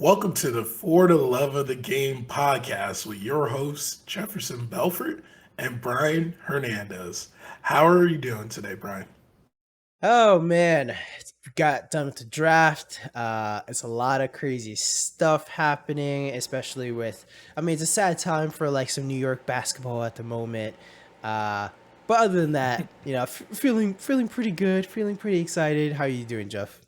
Welcome to the For the Love of the Game podcast with your hosts, Jefferson Belfort and Brian Hernandez. How are you doing today, Brian? Oh man, got done with the draft. It's a lot of crazy stuff happening, especially with. I mean, it's a sad time for like some New York basketball at the moment. Uh, but other than that, feeling pretty good, feeling pretty excited. How are you doing, Jeff?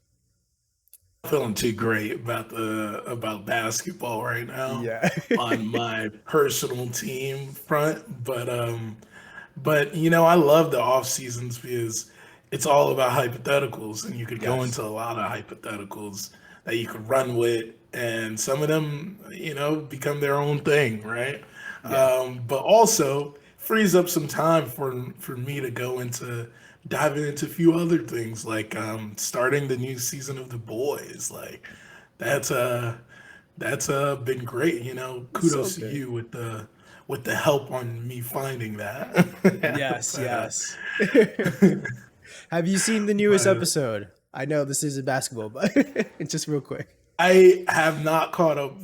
Feeling too great about basketball right now Yeah. on my personal team front, but I love the off seasons because it's all about hypotheticals, and you could go Yes. into a lot of hypotheticals that you could run with, and some of them, become their own thing, right? Yeah. But also frees up some time for me to go into diving into a few other things, like starting the new season of The Boys. Like that's been great. So Kudos to good. you with the help on me finding that. Yes. but Yes. Have you seen the newest but episode? I know this isn't basketball, but just real quick. I have not caught up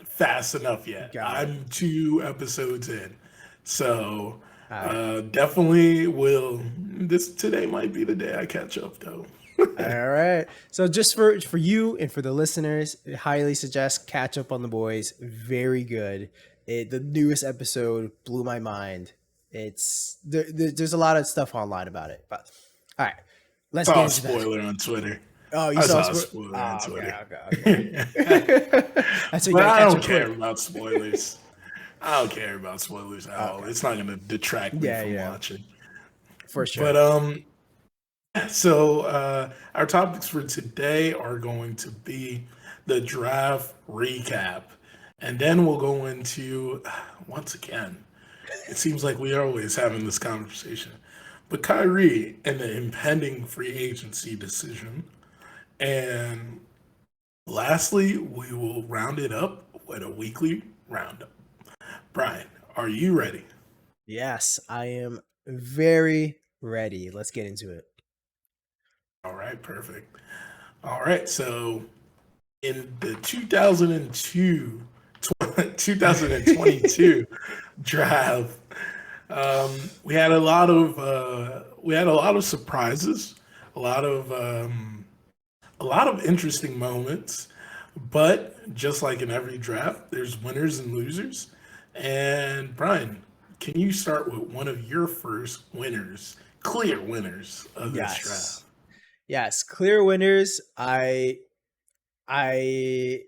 fast enough yet. Got it. I'm 2 episodes in, so All right. definitely will. This today might be the day I catch up, though. All right. So just for you and for the listeners, I highly suggest catch up on the boys. Very good. The newest episode blew my mind. There's a lot of stuff online about it, but all right, let's get Saw a into that. spoiler on Twitter. Oh, you I saw saw a sport? spoiler on Oh, okay, Twitter. okay. That's what you But gotta I catch don't up care quick. about spoilers. I don't care about spoilers at all. Okay. It's not going to detract me Yeah, from yeah, watching. for But sure. our topics for today are going to be the draft recap, and then we'll go into once again. It seems like we are always having this conversation, but Kyrie and the impending free agency decision, and lastly, we will round it up with a weekly roundup. Brian, are you ready? Yes, I am very ready. Let's get into it. All right, perfect. All right, so in the 2022 draft, we had a lot of surprises, a lot of a lot of interesting moments. But just like in every draft, there's winners and losers. And Brian, can you start with one of your first winners, clear winners of this draft? Yes. Yes, clear winners. I I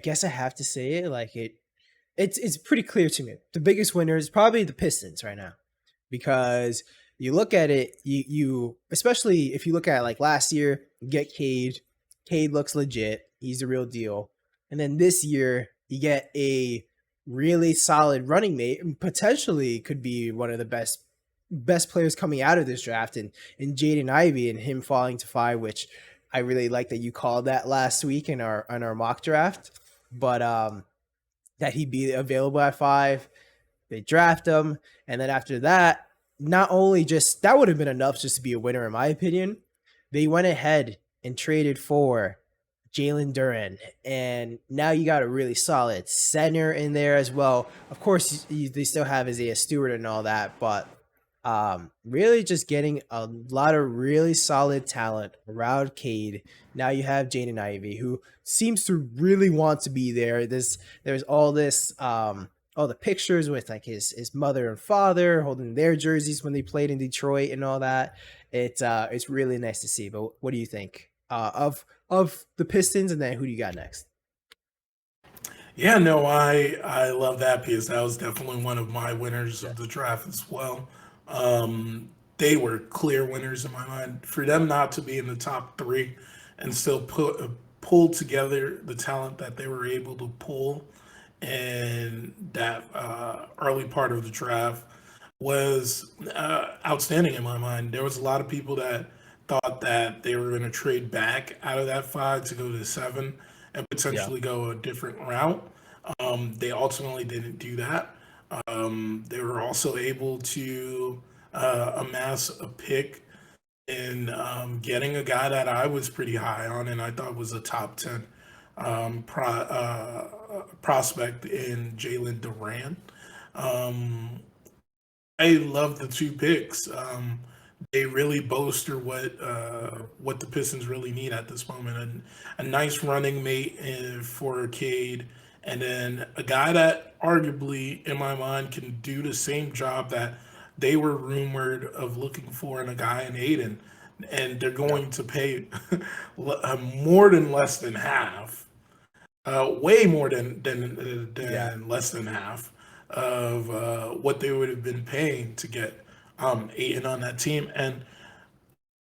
guess I have to say it like it's pretty clear to me. The biggest winner is probably the Pistons right now because you look at it, you especially if you look at like last year, you get Cade. Cade looks legit. He's the real deal. And then this year, you get a really solid running mate and potentially could be one of the best players coming out of this draft and Jaden Ivey and him falling to five, which I really like that you called that last week in our mock draft. But that he'd be available at five. They draft him, and then after that, not only just that would have been enough just to be a winner in my opinion. They went ahead and traded for Jalen Duran, and now you got a really solid center in there as well. Of course, they still have Isaiah Stewart and all that, but really just getting a lot of really solid talent around Cade. Now you have Jaden Ivey, who seems to really want to be there. There's all the pictures with like his mother and father holding their jerseys when they played in Detroit and all that. It's really nice to see. But what do you think of the Pistons, and then who do you got next? Yeah, no, I love that piece. That was definitely one of my winners Yeah. of the draft as well. They were clear winners in my mind. For them not to be in the top three and still pull together the talent that they were able to pull in that early part of the draft was outstanding in my mind. There was a lot of people that thought that they were going to trade back out of that five to go to seven and Yeah. potentially go a different route. They ultimately didn't do that. They were also able to amass a pick in getting a guy that I was pretty high on and I thought was a top 10 prospect in Jalen Duran. Um, I love the two picks. They really bolster what the Pistons really need at this moment, and a nice running mate for Cade, and then a guy that arguably, in my mind, can do the same job that they were rumored of looking for in a guy in Aiden, and they're Yep. going to pay more than less than half, way more Yeah. than less than half of what they would have been paying to get Aiton on that team. And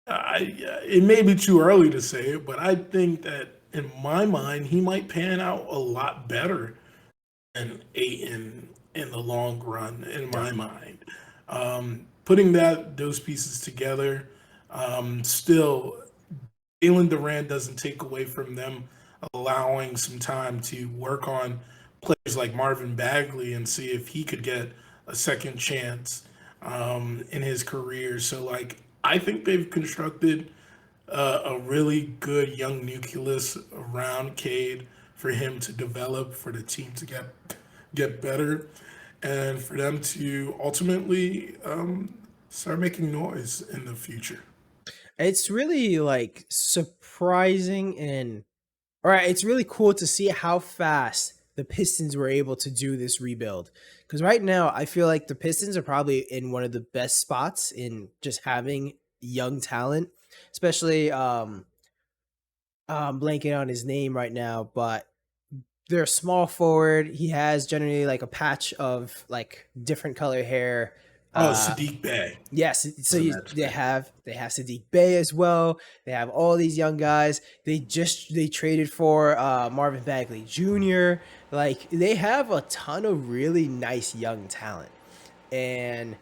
it may be too early to say it, but I think that in my mind, he might pan out a lot better than Aiton in the long run. In Yep. my mind, putting those pieces together, still Jalen Durant doesn't take away from them allowing some time to work on players like Marvin Bagley and see if he could get a second chance in his career. So, like, I think they've constructed a really good young nucleus around Cade for him to develop, for the team to get better, and for them to ultimately start making noise in the future. It's really like surprising and all right, it's really cool to see how fast the Pistons were able to do this rebuild. Because right now, I feel like the Pistons are probably in one of the best spots in just having young talent, especially blanking on his name right now, but they're small forward. He has generally like a patch of like different color hair. Oh, Uh, Sadiq Bey Yes, so was the you, next they pick. have they have Sadiq Bey as well. They have all these young guys. They traded for Marvin Bagley Jr. Like they have a ton of really nice young talent. And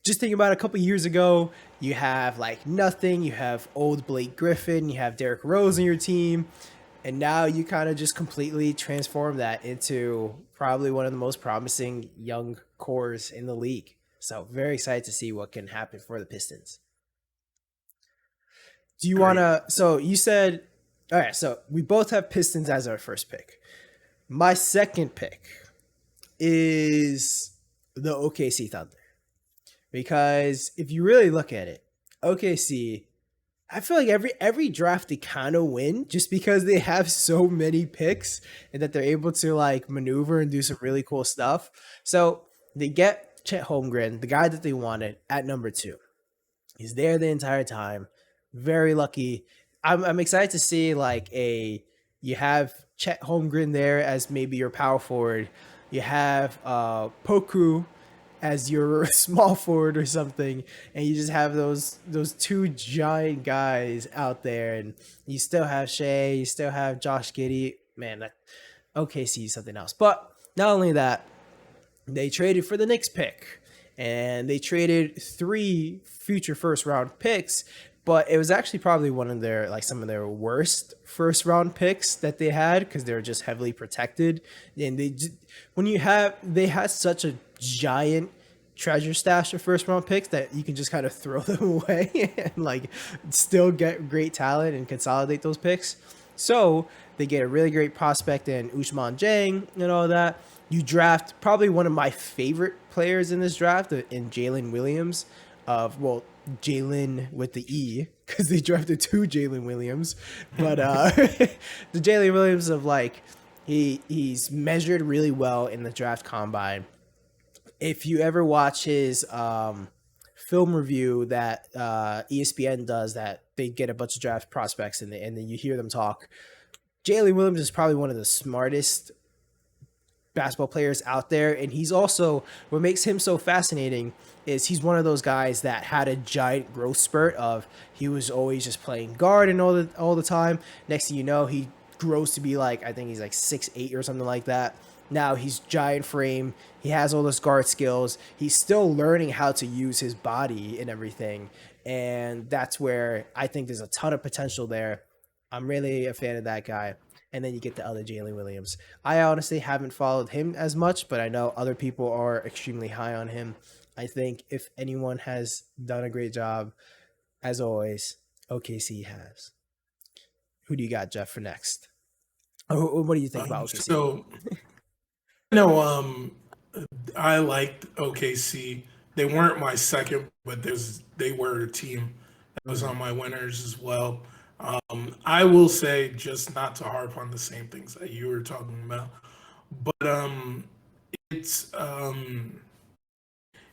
just thinking about a couple years ago, you have like nothing. You have old Blake Griffin. You have Derrick Rose on your team, and now you kind of just completely transform that into probably one of the most promising young cores in the league. So very excited to see what can happen for the Pistons. Do you want Great. to? So you said, all right. So we both have Pistons as our first pick. My second pick is the OKC Thunder because if you really look at it, OKC, I feel like every draft they kind of win just because they have so many picks and that they're able to like maneuver and do some really cool stuff. So they get Chet Holmgren, the guy that they wanted, at number two. He's there the entire time. Very lucky. I'm excited to see like a you have Chet Holmgren there as maybe your power forward. You have Poku as your small forward or something, and you just have those two giant guys out there, and you still have Shea, you still have Josh Giddey. Man, that OKC is something else. But not only that, they traded for the Knicks pick, and they traded three future first round picks. But it was actually probably one of their like some of their worst first round picks that they had because they were just heavily protected. And when you have they had such a giant treasure stash of first round picks that you can just kind of throw them away and like still get great talent and consolidate those picks. So they get a really great prospect in Usman Jang and all that. You draft probably one of my favorite players in this draft in Jalen Williams. Well, Jalen with the E because they drafted two Jalen Williams, but the Jalen Williams of like he's measured really well in the draft combine. If you ever watch his film review that ESPN does, that they get a bunch of draft prospects and then you hear them talk. Jalen Williams is probably one of the smartest basketball players out there, and he's also what makes him so fascinating is he's one of those guys that had a giant growth spurt of he was always just playing guard and all the time. Next thing you know, he grows to be like I think he's like 6'8" or something like that. Now he's giant frame. He has all those guard skills. He's still learning how to use his body and everything. And that's where I think there's a ton of potential there. I'm really a fan of that guy. And then you get the other Jalen Williams. I honestly haven't followed him as much, but I know other people are extremely high on him. I think if anyone has done a great job, as always, OKC has. Who do you got, Jeff, for next? What do you think about OKC? So no, I liked OKC. They weren't my second, but they were a team that was Hmm. on my winners as well. I will say, just not to harp on the same things that you were talking about, but it's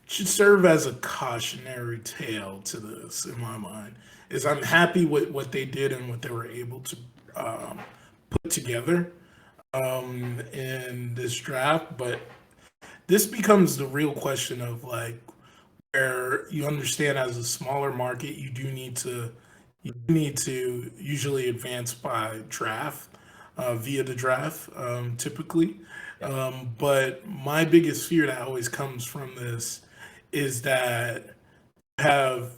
should serve as a cautionary tale to this in my mind. Is I'm happy with what they did and what they were able to um, put together in this draft, but this becomes the real question of like where you understand as a smaller market you need to usually advance by draft via the draft typically. Yeah. But my biggest fear that always comes from this is that have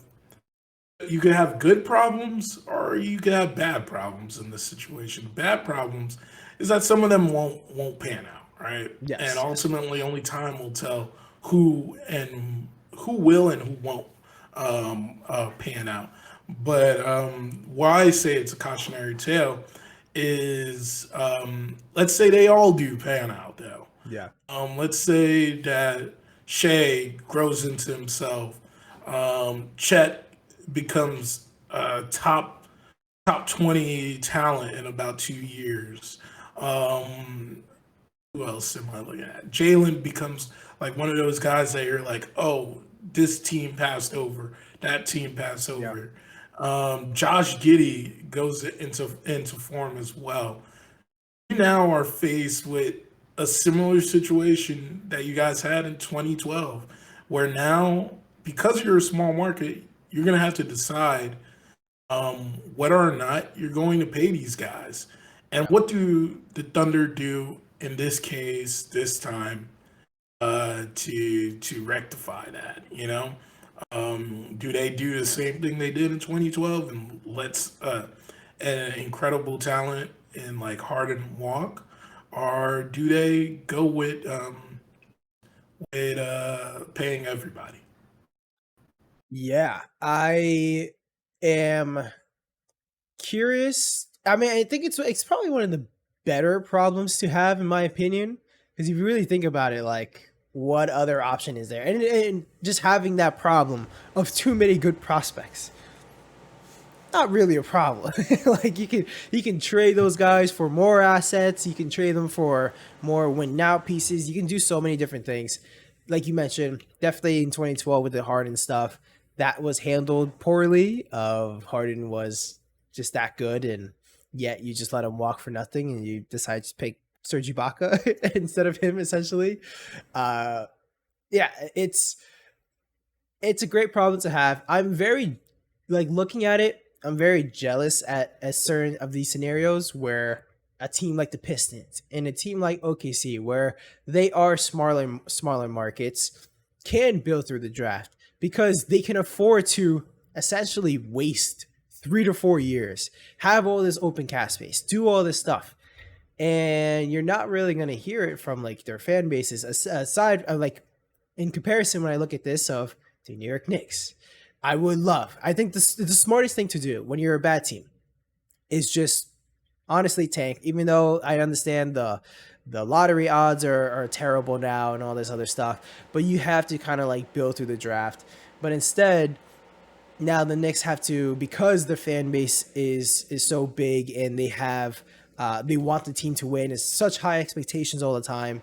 you can have good problems or you can have bad problems in this situation. Bad problems is that some of them won't pan out, right? And Yes. ultimately, only time will tell who will and who won't pan out. But why I say it's a cautionary tale is let's say they all do pan out though. Yeah. Let's say that Shea grows into himself. Chet becomes a top 20 talent in about 2 years. Who else am I looking at? Jalen becomes like one of those guys that you're like, oh, this team passed over, that team passed Yeah. over. Josh Giddey goes into form as well. You now are faced with a similar situation that you guys had in 2012, where now, because you're a small market, you're going to have to decide whether or not you're going to pay these guys. And Yeah. what do the Thunder do in this case, this time, to rectify that? You know, do they do the same thing they did in 2012 and let's an incredible talent in like Harden walk, or do they go with paying everybody? Yeah. I am curious. I mean, I think it's probably one of the better problems to have, in my opinion, because if you really think about it, like what other option is there? And just having that problem of too many good prospects, not really a problem. Like you can trade those guys for more assets. You can trade them for more win now pieces. You can do so many different things. Like you mentioned, definitely in 2012 with the Harden stuff, that was handled poorly. Of Harden was just that good, and yet you just let him walk for nothing, and you decide to pick Serge Ibaka instead of him, essentially. Uh, yeah, it's a great problem to have. I'm very like looking at it. I'm very jealous at certain of these scenarios where a team like the Pistons and a team like OKC, where they are smaller markets, can build through the draft because they can afford to essentially waste 3 to 4 years, have all this open cap space, do all this stuff, and you're not really going to hear it from like their fan bases aside like in comparison when I look at this of the New York Knicks. I think the smartest thing to do when you're a bad team is just honestly tank, even though I understand the lottery odds are terrible now and all this other stuff, but you have to kind of like build through the draft. But instead, now the Knicks have to, because the fan base is so big and they want the team to win. It's such high expectations all the time.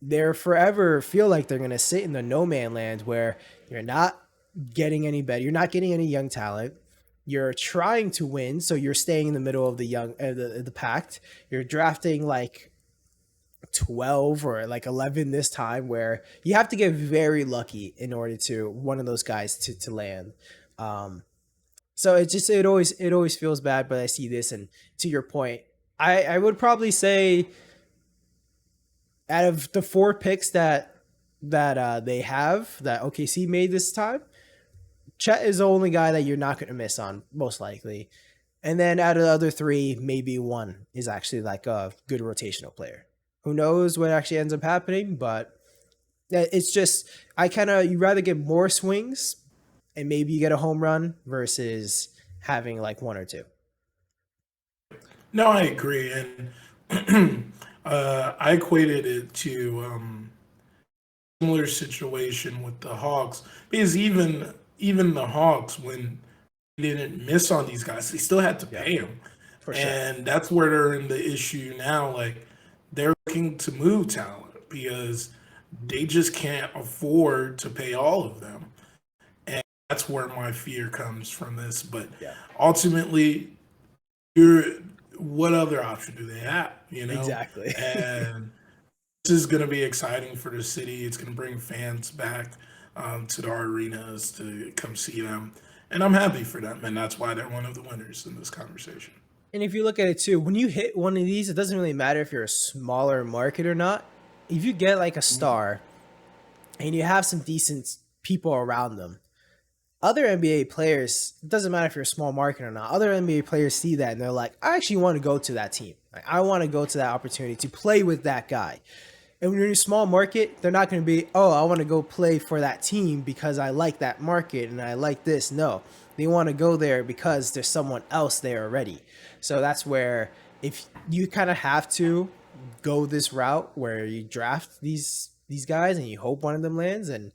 They're forever feel like they're gonna sit in the no man land where you're not getting any better. You're not getting any young talent. You're trying to win, so you're staying in the middle of the the pack. You're drafting like 12 or like 11 this time, where you have to get very lucky in order to one of those guys to land. Um, so it always feels bad, but I see this, and to your point, I would probably say out of the four picks that they have that OKC made this time, Chet is the only guy that you're not going to miss on, most likely. And then out of the other three, maybe one is actually like a good rotational player. Who knows what actually ends up happening? But it's just you rather get more swings and maybe you get a home run versus having like one or two. No, I agree, and I equated it to similar situation with the Hawks because even the Hawks, when they didn't miss on these guys, they still had to Yeah, pay them, for sure. and that's where they're in the issue now. Like they're looking to move talent because they just can't afford to pay all of them, and that's where my fear comes from this. But Yeah, ultimately, you're what other option do they have? You know, exactly. and this is going to be exciting for the city. It's going to bring fans back to our arenas to come see them, and I'm happy for them, and that's why they're one of the winners in this conversation. And if you look at it too, when you hit one of these, it doesn't really matter if you're a smaller market or not. If you get like a star and you have some decent people around them, other NBA players, it doesn't matter if you're a small market or not, other NBA players see that and they're like, I actually want to go to that team. Like, I want to go to that opportunity to play with that guy. And when you're in a small market, they're not going to be, oh, I want to go play for that team because I like that market and I like this. No, they want to go there because there's someone else there already. So that's where if you kind of have to go this route where you draft these guys and you hope one of them lands, and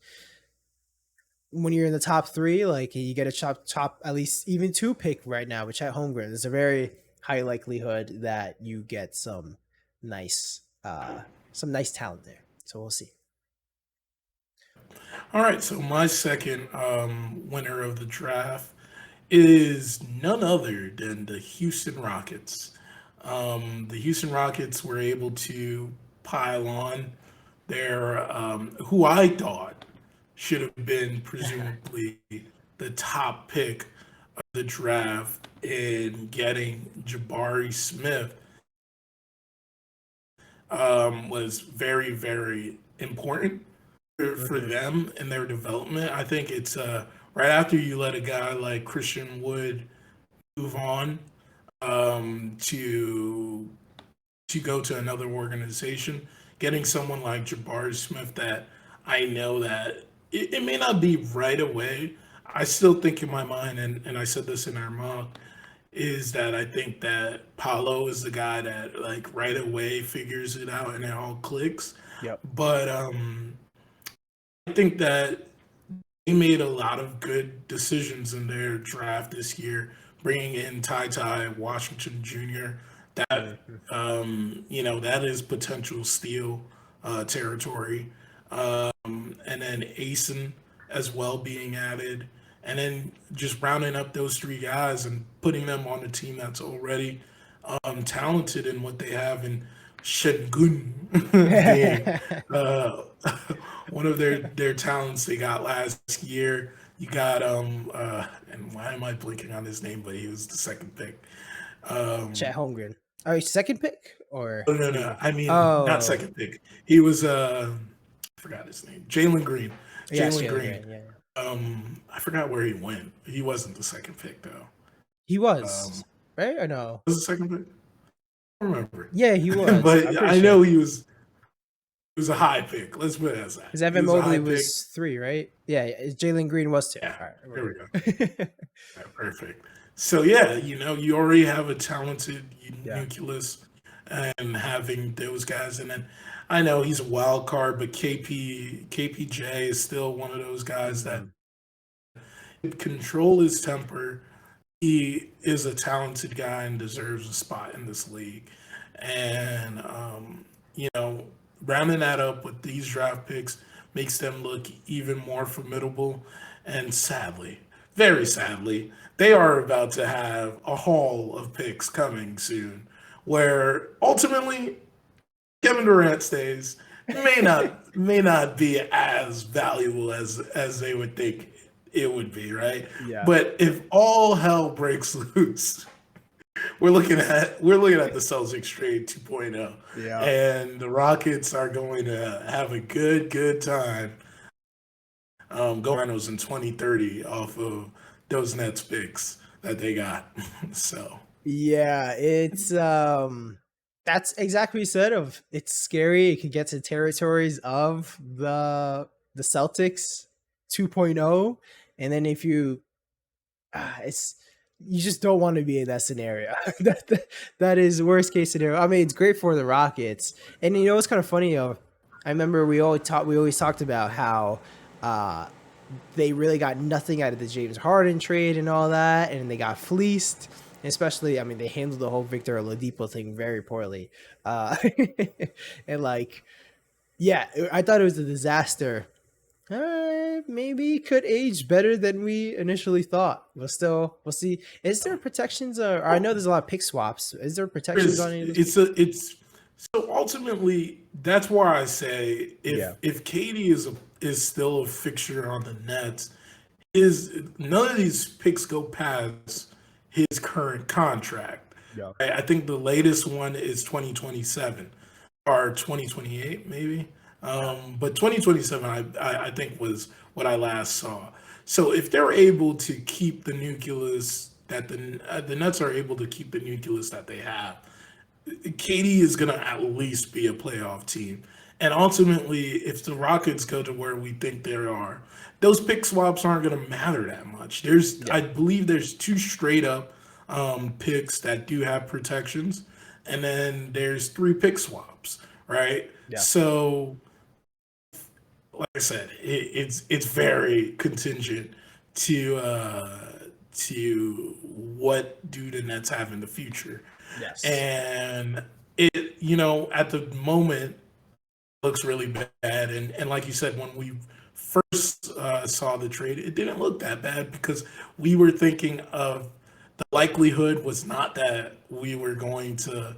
when you're in the top three, like you get a top at least even two pick right now, which at Holmgren, there's a very high likelihood that you get nice some nice talent there. So we'll see. All right, so my second winner of the draft is none other than the Houston Rockets. The Houston Rockets were able to pile on their who I thought should have been presumably the top pick of the draft in getting Jabari Smith was very, very important for Mm-hmm. them in their development. I think it's right after you let a guy like Christian Wood move on to go to another organization, getting someone like Jabari Smith that I know that it may not be right away. I still think in my mind, and I said this in our mock, is that I think that Paulo is the guy that like right away figures it out and it all clicks. Yep. But I think that they made a lot of good decisions in their draft this year, bringing in Ty Ty Washington Jr. That Mm-hmm. that is potential steal territory, and then Asen as well being added, and then just rounding up those three guys and putting them on a team that's already talented in what they have in Shengun being uh, one of their talents they got last year. You got and why am I blinking on his name? But he was the second pick. Chet Um, Holmgren. All right, second pick or oh no, what do you no, mean? I mean not Oh, second pick. He was I forgot his name. Jalen Green. yes, Jalen Jalen Green. Green. Yeah, yeah. I forgot where he went. He wasn't the second pick though. He Um, was right or no? was the second pick? I don't remember, Yeah, he was. I'm but pretty I sure know he was a high pick. Let's put it as that. because He Evan was a Mobley high pick. was three, right? Yeah, Jalen Green was two. Yeah, All right, there we go. we're good. Yeah, perfect. So yeah, you already have a talented Yeah. nucleus, and having those guys, and then I know he's a wild card, but KPJ is still one of those guys that Mm-hmm. control his temper. He is a talented guy and deserves a spot in this league. And you know, rounding that up with these draft picks makes them look even more formidable. And sadly, very sadly, they are about to have a haul of picks coming soon, where ultimately Kevin Durant stays may not be as valuable as they would think it would be, right? Yeah. But if all hell breaks loose, we're looking at the Celtics trade 2.0, Yeah. and the Rockets are going to have a good time going finals in 2030 off of those Nets picks that they got. So Yeah, it's that's exactly what you said of it's scary. It could get to territories of the Celtics 2.0, and then if you it's you just don't want to be in that scenario. That is worst case scenario. I mean, it's great for the Rockets, and you know it's kind of funny. I remember we always talked about how uh, they really got nothing out of the James Harden trade and all that, and they got fleeced. Especially, I mean, they handled the whole Victor Oladipo thing very poorly, and like, yeah, I thought it was a disaster. Maybe could age better than we initially thought. We'll see. Is there protections? Or I know there's a lot of pick swaps. Is there protections on any of those? It's so ultimately that's why I say Yeah. if Katie is still a fixture on the Nets, is none of these picks go past his current contract. Yeah. Right? I think the latest one is 2027 or 2028 maybe. But 2027 I think was what I last saw. So if they're able to keep the nucleus that the Nets are able to keep the nucleus that they have, KD is going to at least be a playoff team. And ultimately, if the Rockets go to where we think they are, those pick swaps aren't going to matter that much. I Yeah. believe there's two straight up picks that do have protections, and then there's three pick swaps, right? Yeah. So, like I said, it's very contingent to what do the Nets have in the future. Yes. And at the moment looks really bad. And like you said, when we first saw the trade, it didn't look that bad because we were thinking of the likelihood was not that we were going to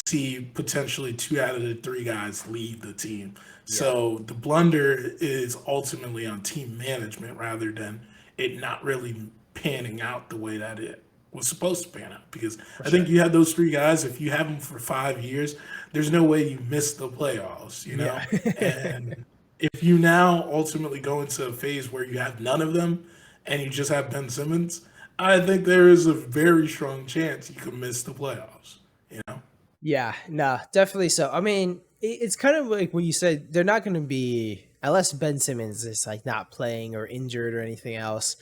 see potentially two out of the three guys leave the team. Yeah. So the blunder is ultimately on team management rather than it not really panning out the way that it was supposed to pan out. Because For I think sure. you have those three guys, if you have them for 5 years, there's no way you miss the playoffs, Yeah. And if you now ultimately go into a phase where you have none of them and you just have Ben Simmons, I think there is a very strong chance you could miss the playoffs, you know? Yeah. Nah. Definitely so. I mean, it's kind of like when you said they're not going to be unless Ben Simmons is like not playing or injured or anything else.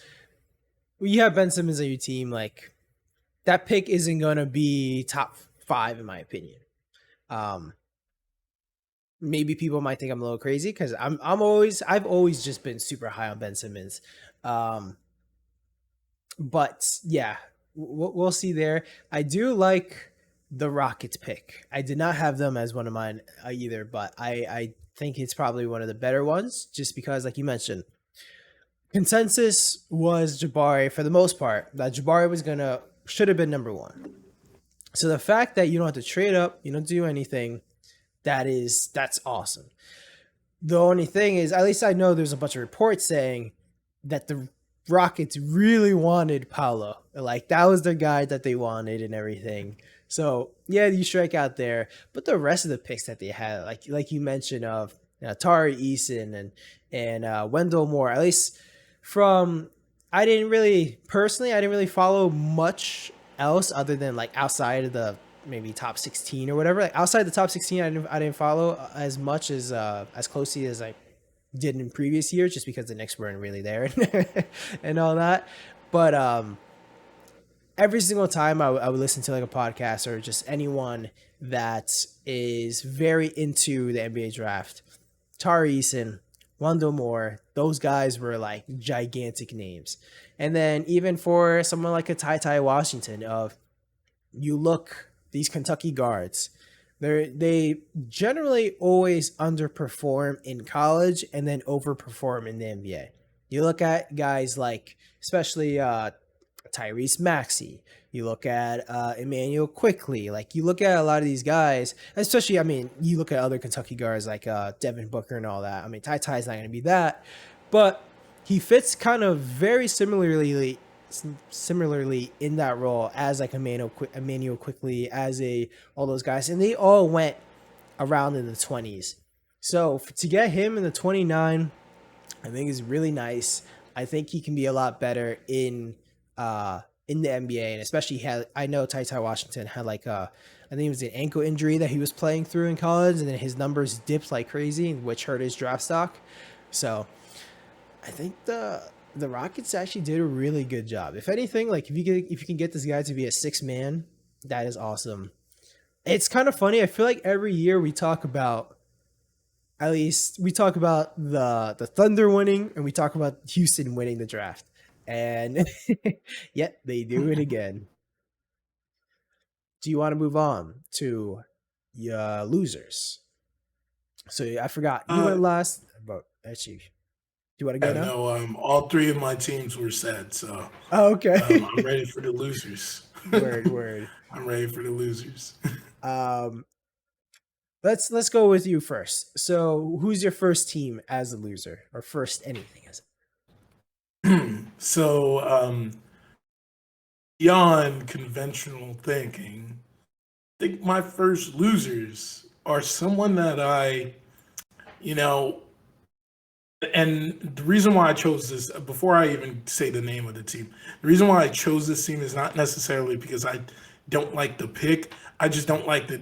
When you have Ben Simmons on your team, like that pick isn't going to be top five in my opinion. Um, Maybe people might think I'm a little crazy because I've always just been super high on Ben Simmons. Um, but yeah, we'll see there. I do like the Rockets pick. I did not have them as one of mine either, but I think it's probably one of the better ones just because, like you mentioned, consensus was Jabari for the most part that Jabari was gonna should have been number one. So the fact that you don't have to trade up, you don't do anything, that's awesome. The only thing is, at least I know there's a bunch of reports saying that the Rockets really wanted Paolo. Like that was the guy that they wanted and everything. So yeah, you strike out there, but the rest of the picks that they had, like you mentioned of Tari Eason and Wendell Moore, at least from I didn't really follow much else other than like outside of the maybe top 16 or whatever. Like outside the top 16, I didn't follow as much as closely as I did in previous years, just because the Knicks weren't really there and all that. But every single time I would listen to like a podcast or just anyone that is very into the NBA draft, Tari Eason, Wendell Moore, those guys were like gigantic names. And then even for someone like a Ty Washington, of you look these Kentucky guards, they generally always underperform in college and then overperform in the NBA. You look at guys like, especially Tyrese Maxey. You look at Emmanuel Quickly. Like you look at a lot of these guys, especially. I mean, you look at other Kentucky guards like Devin Booker and all that. I mean, Ty's not going to be that, but he fits kind of very similarly in that role as like Emmanuel Quickly, as a all those guys, and they all went around in the 20s. So to get him in the 29, I think is really nice. I think he can be a lot better in the NBA, and especially I know Ty Washington had like I think it was an ankle injury that he was playing through in college, and then his numbers dipped like crazy, which hurt his draft stock. So I think the Rockets actually did a really good job. If anything, like if you can get this guy to be a 6 man, that is awesome. It's kind of funny. I feel like every year we talk about, at least we talk about the Thunder winning and we talk about Houston winning the draft. And yet they do it again. Do you want to move on to losers? So I forgot. You Uh, went last, but actually, do you want to go yeah, now? no, all three of my teams were said, so Oh, okay. I'm ready for the losers. Word, word. I'm ready for the losers. Um, let's go with you first. So, who's your first team as a loser, or first anything as? So, beyond conventional thinking, I think my first losers are someone that you know, and the reason why I chose this, before I even say the name of the team, the reason why I chose this team is not necessarily because I don't like the pick. I just don't like the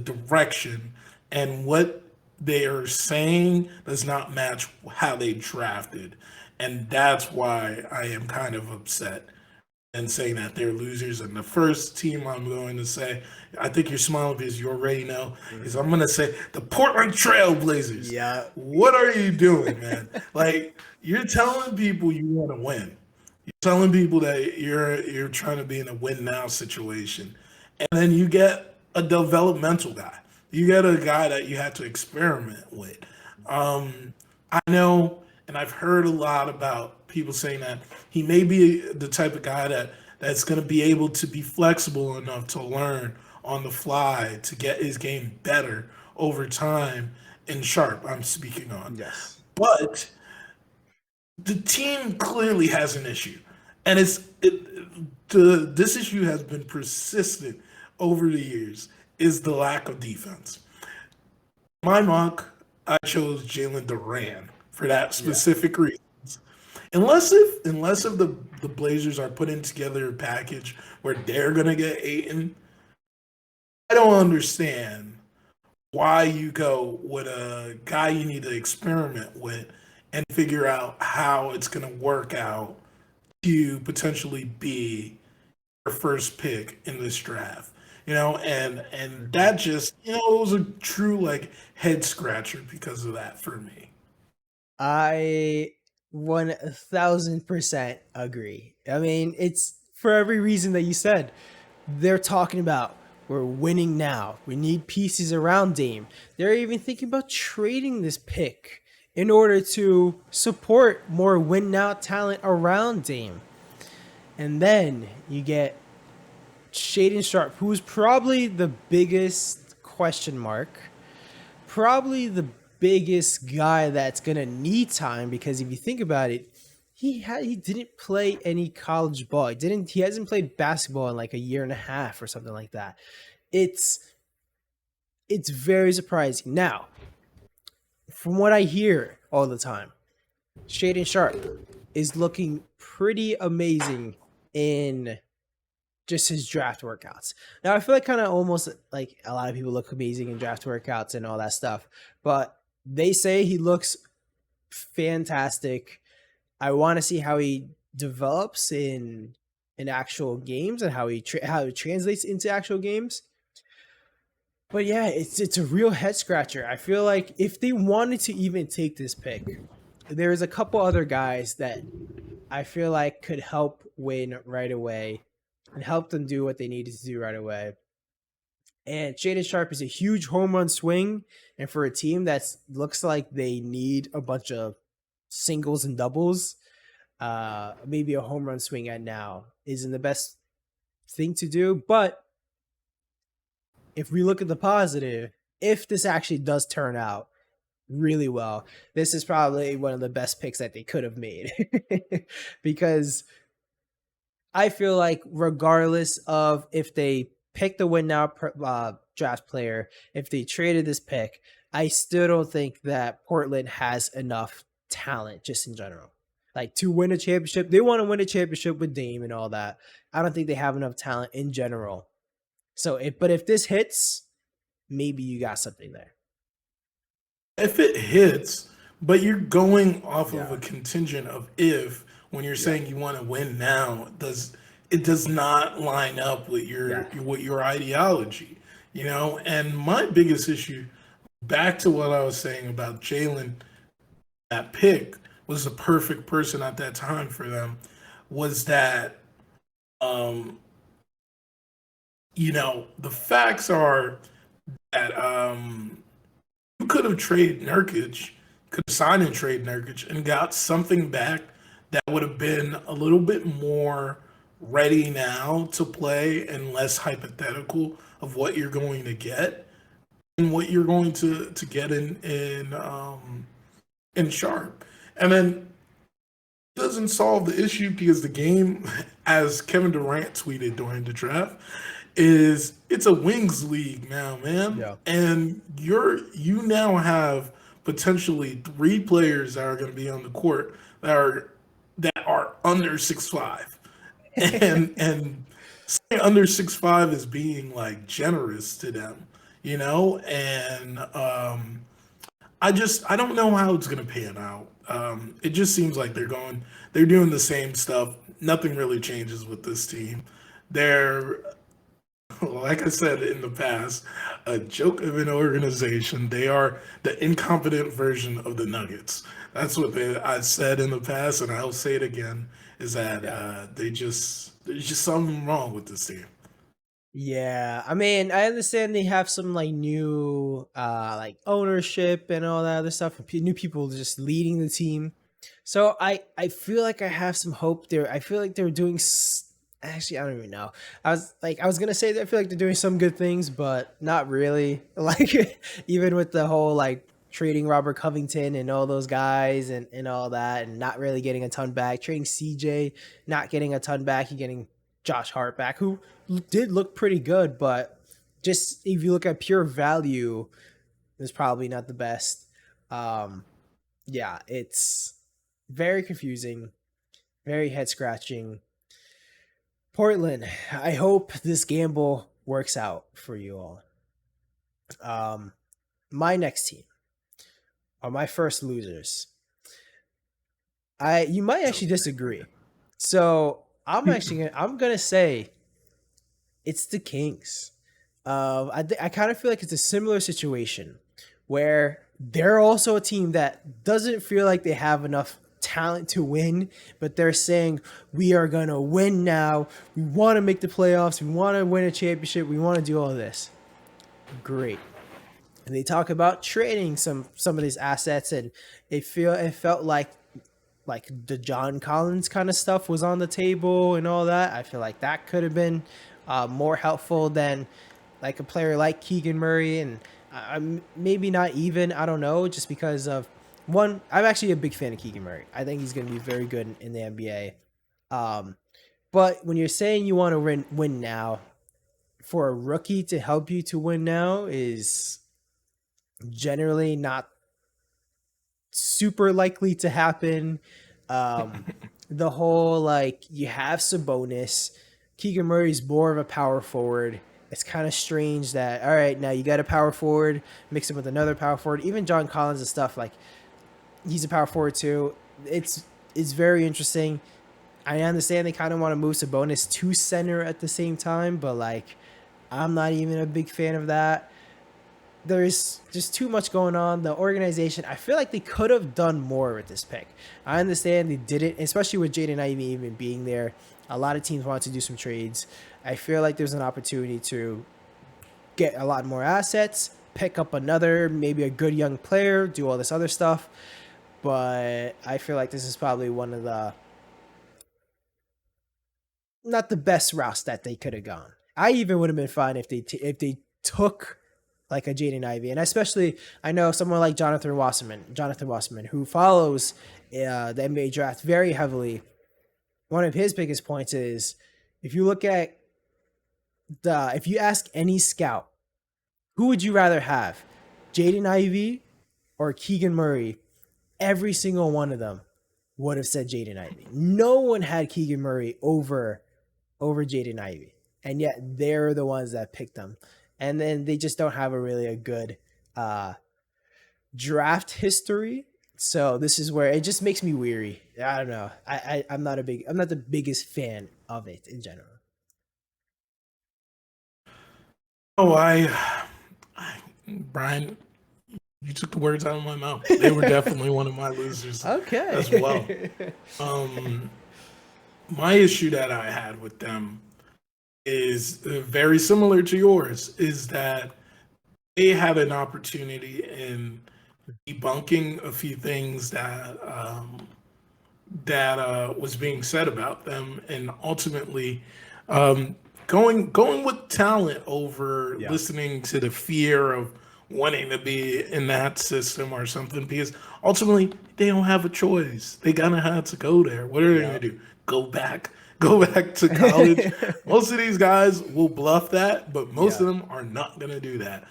direction, and what they are saying does not match how they drafted, and that's why I am kind of upset and saying that they're losers. And the first team I'm going to say, I think you're smiling because you already know, is I'm going to say the Portland Trail Blazers. Yeah. What are you doing, man? Like, you're telling people you want to win. You're telling people that you're trying to be in a win now situation, and then you get a developmental guy. You get a guy that you have to experiment with. I know, and I've heard a lot about people saying that he may be the type of guy that's going to be able to be flexible enough to learn on the fly to get his game better over time. And Sharp, I'm speaking on, Yes. but the team clearly has an issue, and this issue has been persistent over the years. Is the lack of defense. My mock, I chose Jalen Duran for that Yeah. specific reason. Unless if the Blazers are putting together a package where they're gonna get Aiton, I don't understand why you go with a guy you need to experiment with and figure out how it's gonna work out to potentially be your first pick in this draft. And that just it was a true like head scratcher because of that for me. I 1000% agree. I mean, it's for every reason that you said. They're talking about we're winning now. We need pieces around Dame. They're even thinking about trading this pick in order to support more win now talent around Dame. And then you get Shaden Sharp, who's probably the biggest question mark, probably the biggest guy that's gonna need time, because if you think about it, he didn't play any college ball. He hasn't played basketball in like a year and a half or something like that. It's very surprising. Now, from what I hear all the time, Shaden Sharp is looking pretty amazing in just his draft workouts. Now I feel like kind of almost like a lot of people look amazing in draft workouts and all that stuff, but they say he looks fantastic. I want to see how he develops in actual games and how how it translates into actual games. But yeah, it's a real head scratcher. I feel like if they wanted to even take this pick, there's a couple other guys that I feel like could help win right away and help them do what they needed to do right away. And Shaden Sharp is a huge home run swing, and for a team that looks like they need a bunch of singles and doubles, maybe a home run swing at now isn't the best thing to do. But if we look at the positive, if this actually does turn out really well, this is probably one of the best picks that they could have made. Because I feel like regardless of if they pick the win now draft player, if they traded this pick, I still don't think that Portland has enough talent just in general. Like to win a championship, they want to win a championship with Dame and all that. I don't think they have enough talent in general. So if this hits, maybe you got something there. If it hits, but you're going off of Yeah. a contingent of if when you're Yeah. saying you want to win now, it does not line up Yeah. with your ideology, you know? And my biggest issue, back to what I was saying about Jalen, that pick was the perfect person at that time for them, was that um, the facts are that you could have traded Nurkic, could have signed and trade Nurkic and got something back that would have been a little bit more ready now to play and less hypothetical of what you're going to get and what you're going to get in Sharp. And then doesn't solve the issue because the game, as Kevin Durant tweeted during the draft, is it's a wings league now, man. Yeah. And you now have potentially three players that are going to be on the court that are under 6'5", and saying under 6'5" is being like generous to them, and I don't know how it's gonna pan out. It just seems like they're doing the same stuff. Nothing really changes with this team. They're, like I said in the past, a joke of an organization. They are the incompetent version of the Nuggets. That's what I said in the past, and I'll say it again. Is that Yeah. there's just something wrong with this team. Yeah, I mean, I understand they have some like new like ownership and all that other stuff, and new people just leading the team. So I feel like I have some hope there. I feel like they're doing actually I don't even know. I was gonna say that I feel like they're doing some good things, but not really. Like even with the whole like trading Robert Covington and all those guys and all that, and not really getting a ton back. Trading CJ, not getting a ton back. You getting Josh Hart back, who did look pretty good, but just if you look at pure value, it's probably not the best. Um, yeah, it's very confusing, very head scratching. Portland, I hope this gamble works out for you all. Um, my next team are my first losers. You might actually disagree. So I'm gonna say it's the Kings. I kind of feel like it's a similar situation where they're also a team that doesn't feel like they have enough talent to win, but they're saying we are gonna win now. We want to make the playoffs. We want to win a championship. We want to do all this. Great. And they talk about trading some of these assets, and it felt like the John Collins kind of stuff was on the table and all that. I feel like that could have been more helpful than like a player like Keegan Murray, and maybe not even, I don't know, just because of one, I'm actually a big fan of Keegan Murray. I think he's going to be very good in the NBA. Um, but when you're saying you want to win now, for a rookie to help you to win now is generally not super likely to happen. Um, the whole like you have Sabonis, Keegan Murray's more of a power forward. It's kind of strange that all right now you got a power forward, mix him with another power forward. Even John Collins and stuff like he's a power forward too. It's very interesting. I understand they kind of want to move Sabonis to center at the same time, but like I'm not even a big fan of that. There's just too much going on. The organization, I feel like they could have done more with this pick. I understand they didn't, especially with Jaden Ivey even being there. A lot of teams want to do some trades. I feel like there's an opportunity to get a lot more assets, pick up another, maybe a good young player, do all this other stuff. But I feel like this is probably one of the not the best routes that they could have gone. I even would have been fine if they took like a Jaden Ivey, and especially I know someone like Jonathan Wasserman, who follows the NBA draft very heavily. One of his biggest points is if you look at if you ask any scout, who would you rather have, Jaden Ivey or Keegan Murray? Every single one of them would have said Jaden Ivey. No one had Keegan Murray over Jaden Ivey, and yet they're the ones that picked them. And then they just don't have a really a good draft history So this is where it just makes me weary. I don't know. I'm not the biggest fan of it in general. Oh, Brian, you took the words out of my mouth. They were definitely one of my losers as well. Okay. Um, my issue that I had with them is very similar to yours, is that they had an opportunity in debunking a few things that was being said about them, and ultimately um, going with talent over Yeah. listening to the fear of wanting to be in that system or something. Because ultimately, they don't have a choice. They gotta have to go there. What are they Yeah. gonna do? Go back to college? Most of these guys will bluff that, but most Yeah. of them are not gonna do that.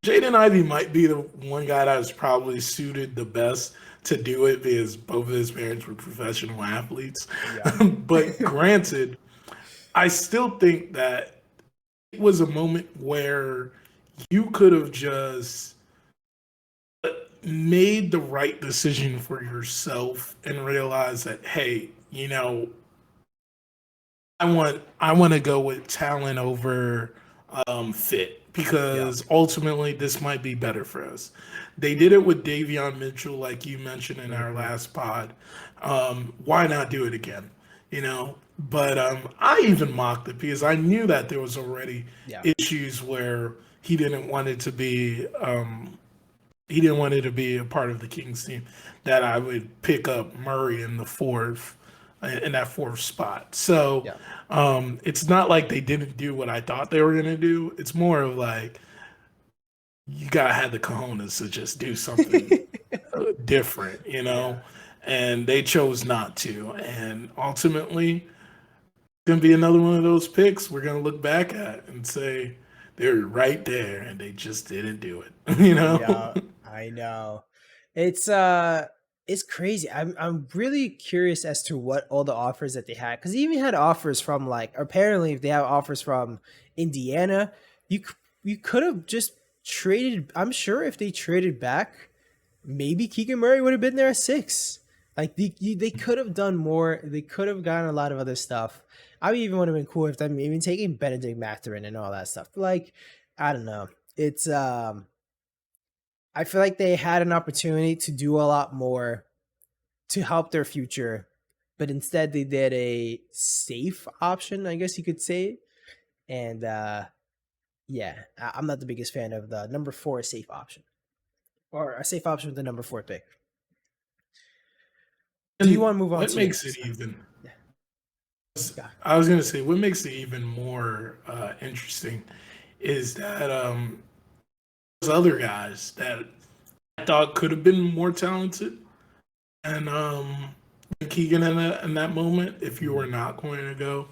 Jaden Ivey might be the one guy that was probably suited the best to do it because both of his parents were professional athletes. Yeah. But granted, I still think that it was a moment where you could have just made the right decision for yourself and realized that, hey, I want to go with talent over fit Yeah. because ultimately this might be better for us. They did it with Davion Mitchell, like you mentioned in our Hmm. last pod. Why not do it again? But I even mocked it because I knew that there was already Yeah. issues where he didn't want it to be he didn't want it to be a part of the Kings team, that I would pick up Murray in that fourth spot. So Yeah. it's not like they didn't do what I thought they were gonna do. It's more of like you gotta have the cojones to just do something different, Yeah. and they chose not to. And ultimately, gonna be another one of those picks we're gonna look back at and say they were right there and they just didn't do it. Yeah, I know. It's uh it's crazy. I'm really curious as to what all the offers that they had, cuz they even had offers from, like, apparently if they have offers from Indiana, you could have just traded. I'm sure if they traded back, maybe Keegan Murray would have been there at 6. Like they could have done more. They could have gotten a lot of other stuff. I even would have been cool if them even taking Benedict Mathurin and all that stuff. Like, I don't know. It's I feel like they had an opportunity to do a lot more to help their future, but instead they did a safe option, I guess you could say. And yeah, I'm not the biggest fan of the number 4 safe option, or a safe option with the number 4 pick. Do you And want to move on what to your makes next? it even Yeah, yeah, I was gonna say what makes it even more interesting is that those other guys that I thought could have been more talented and Keegan in that moment, if you were mhm, not going to go,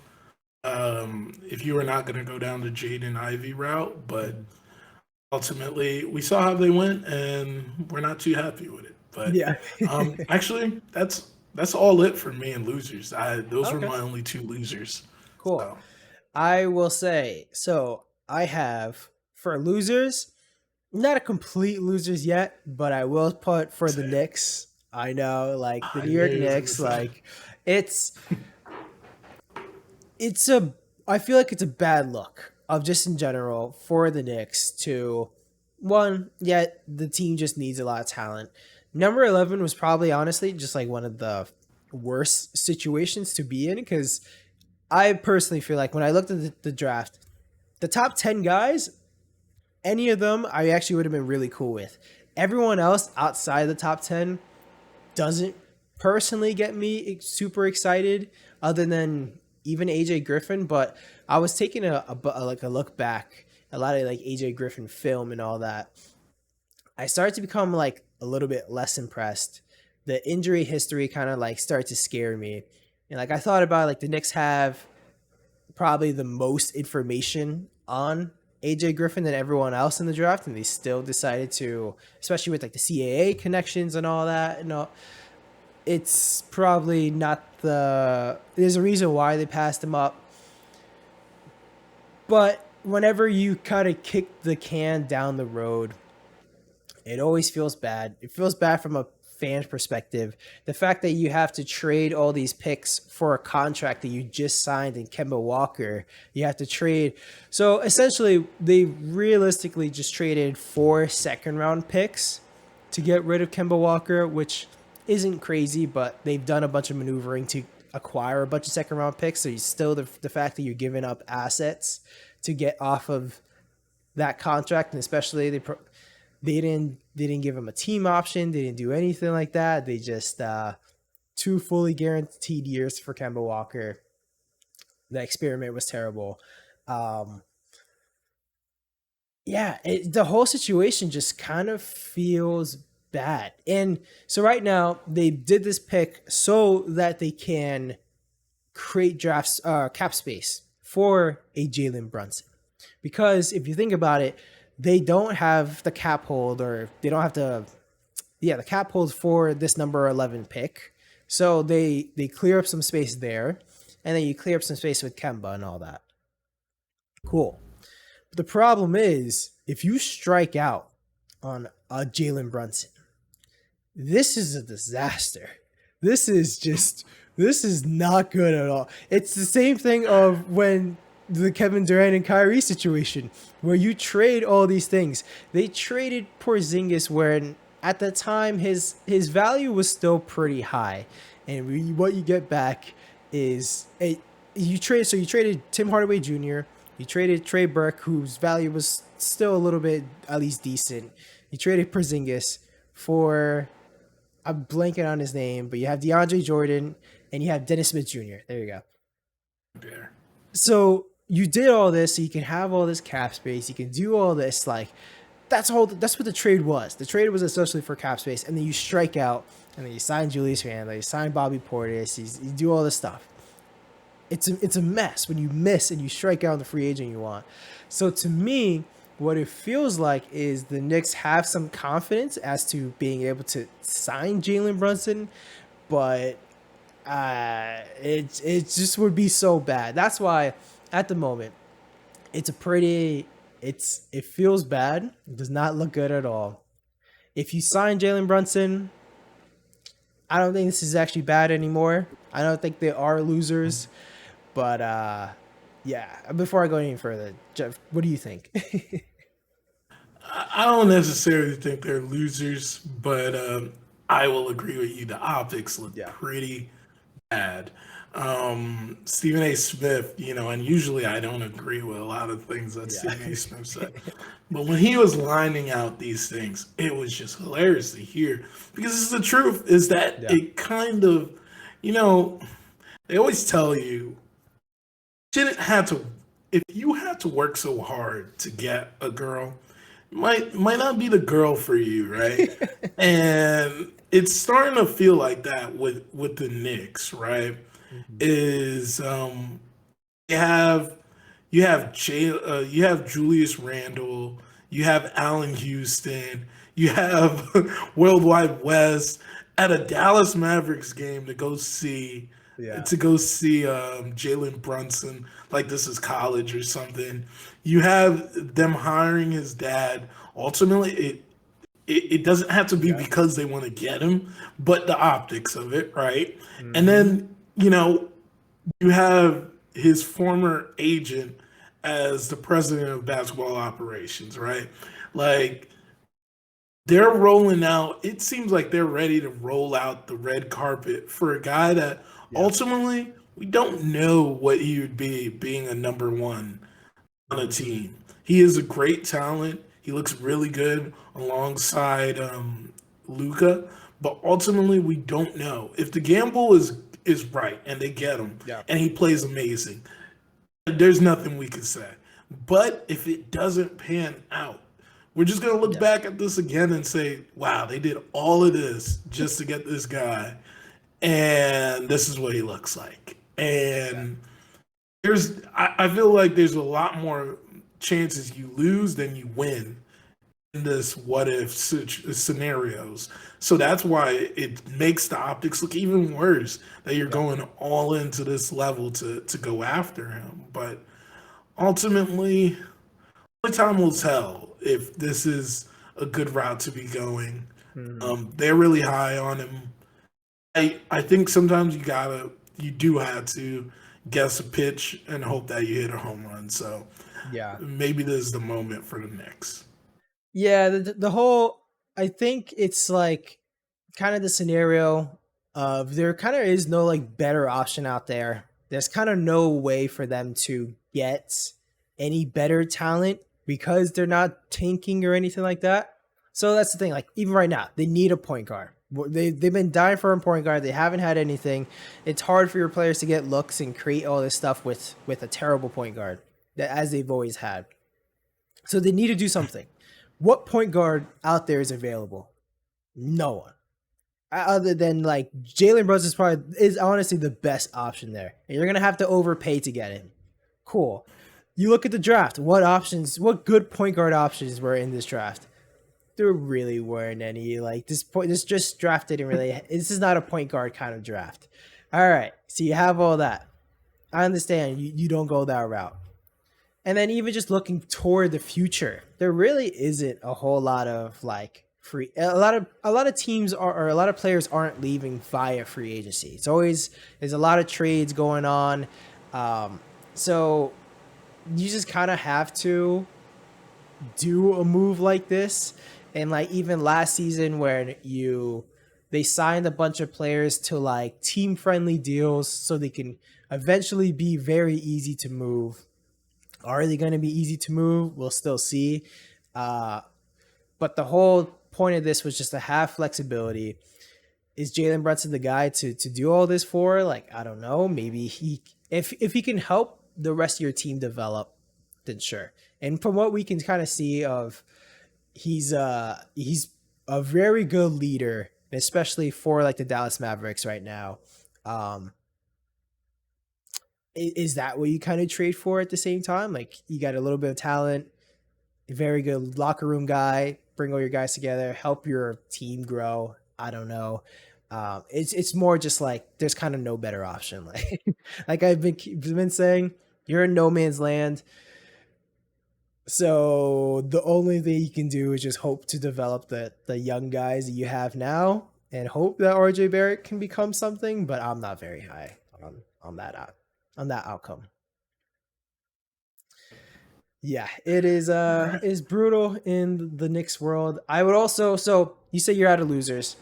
if you were not going to go down the Jaden Ivy route, but mhm. ultimately we saw how they went and we're not too happy with it. But Yeah. actually, that's all it for me and losers. Those were Okay, my only two losers. cool. So I will say so. I have, for losers, not a complete losers yet, but I will put for the say Knicks. I know, like the I New knew York he was going to Knicks, say. like it's it's a I feel like it's a bad look of just in general for the Knicks to, one, yet the team just needs a lot of talent. Number 11 was probably honestly just like one of the worst situations to be in, because I personally feel like when I looked at the draft, the top 10 guys, any of them I actually would have been really cool with. Everyone else outside the top 10 doesn't personally get me super excited, other than even AJ Griffin. But I was taking like a look back, a lot of like AJ Griffin film and all that. I started to become like a little bit less impressed. The injury history kind of like started to scare me. And like I thought about, like, the Knicks have probably the most information on AJ Griffin than everyone else in the draft, and they still decided to, especially with like the CAA connections and all that. It's probably not the. There's a reason why they passed him up, but whenever you kind of kick the can down the road, it always feels bad. It feels bad from a fan perspective, the fact that you have to trade all these picks for a contract that you just signed in Kemba Walker, you have to trade. So essentially, they realistically just traded 4 second-round picks to get rid of Kemba Walker, which isn't crazy, but they've done a bunch of maneuvering to acquire a bunch of second-round picks. So you still the fact that you're giving up assets to get off of that contract, and especially they didn't give him a team option. They didn't do anything like that. They just 2 fully guaranteed years for Kemba Walker. The experiment was terrible. Um, yeah, the whole situation just kind of feels bad. And so right now they did this pick so that they can create drafts cap space for a Jalen Brunson. Because if you think about it, they don't have the cap hold, or they don't have the cap hold for this number 11 pick. So they clear up some space there, and then you clear up some space with Kemba and all that. Cool. But the problem is, if you strike out on a Jalen Brunson, this is a disaster. This is not good at all. It's the same thing of when the Kevin Durant and Kyrie situation, where you trade all these things. They traded Porzingis when at the time his value was still pretty high, and what you get back is you traded Tim Hardaway Jr., you traded Trey Burke, whose value was still a little bit at least decent. You traded Porzingis for, I'm blanking on his name, but you have DeAndre Jordan and you have Dennis Smith Jr. There you go. There. So you did all this so you can have all this cap space. You can do all this. Like, that's what the trade was. The trade was essentially for cap space, and then you strike out, and then you sign Julius Randle, you sign Bobby Portis, you do all this stuff. It's a mess when you miss and you strike out on the free agent you want. So to me, what it feels like is the Knicks have some confidence as to being able to sign Jalen Brunson, but it just would be so bad. That's why at the moment it feels bad. It does not look good at all. If you sign Jalen Brunson, I don't think this is actually bad anymore. I don't think they are losers. But yeah, before I go any further, Jeff, what do you think? I don't necessarily think they're losers, but I will agree with you. The optics look Yeah. pretty bad. Stephen A. Smith, and usually I don't agree with a lot of things that Stephen A. Smith said, but when he was lining out these things, it was just hilarious to hear, because this is the truth, is that Yeah. it kind of, they always tell you, shouldn't have to, if you had to work so hard to get a girl, might not be the girl for you, right? And it's starting to feel like that with the Knicks, right? Mhm. Is you have Julius Randle, you have Allen Houston, you have Worldwide West at a Dallas Mavericks game Yeah. to go see Jalen Brunson like this is college or something. You have them hiring his dad. Ultimately, it doesn't have to be Yeah. because they want to get him, but the optics of it, right? And Mm-hmm. then, you have his former agent as the president of basketball operations, right? Like, they're rolling out, it seems like they're ready to roll out the red carpet for a guy that Yeah. ultimately we don't know what he would be being a number one on a Mm-hmm. team. He is a great talent. He looks really good alongside Luca, but ultimately we don't know if the gamble is right and they get him Yeah. and he plays amazing. There's nothing we can say. But if it doesn't pan out, we're just gonna look Yeah. back at this again and say, "Wow, they did all of this just to get this guy, and this is what he looks like." Yeah. And I feel like there's a lot more chances you lose than you win in this what if scenarios. So that's why it makes the optics look even worse that you're Yeah. going all into this level to go after him. But ultimately, only time will tell if this is a good route to be going. Mhm. They're really high on him. I think sometimes you do have to guess a pitch and hope that you hit a home run. So Yeah. maybe this is the moment for the Knicks. Yeah, the whole I think it's like kind of the scenario of there kind of is no like better option out there. There's kind of no way for them to get any better talent because they're not tanking or anything like that. So that's the thing. Like even right now, they need a point guard. They've been dying for a point guard. They haven't had anything. It's hard for your players to get looks and create all this stuff with a terrible point guard that as they've always had. So they need to do something. What point guard out there is available? No one. Other than like Jalen Brunson is honestly the best option there. And you're gonna have to overpay to get him. Cool. You look at the draft. What good point guard options were in this draft? There really weren't any. Like this just draft didn't really. This is not a point guard kind of draft. All right. So you have all that. I understand you don't go that route. And then even just looking toward the future, there really isn't a whole lot of like free a lot of teams are or a lot of players aren't leaving via free agency. It's always there's a lot of trades going on. Um, so you just kind of have to do a move like this. And like even last season where they signed a bunch of players to like team friendly deals so they can eventually be very easy to move. Are they going to be easy to move? We'll still see. Uh, but the whole point of this was just to have flexibility. Is Jalen Brunson the guy to do all this for? Like, I don't know. Maybe if he can help the rest of your team develop, then sure. And from what we can kind of see of he's a very good leader, especially for like the Dallas Mavericks right now. Um, is that what you kind of trade for at the same time? Like you got a little bit of talent, a very good locker room guy, bring all your guys together, help your team grow. I don't know. It's more just like there's kind of no better option. Like I've been saying, you're in no man's land. So the only thing you can do is just hope to develop the young guys that you have now and hope that RJ Barrett can become something. But I'm not very high on that outcome. Yeah, it is brutal in the Knicks world. I would also so you say you're out of losers.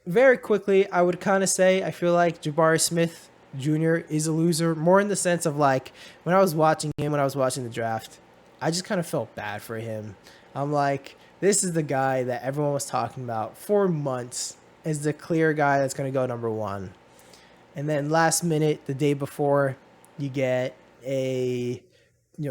Very quickly, I would kind of say I feel like Jabari Smith Jr. is a loser, more in the sense of like when I was watching him, when I was watching the draft, I just kind of felt bad for him. I'm like, this is the guy that everyone was talking about for months as the clear guy that's going to go number one. And then last minute, the day before, you get a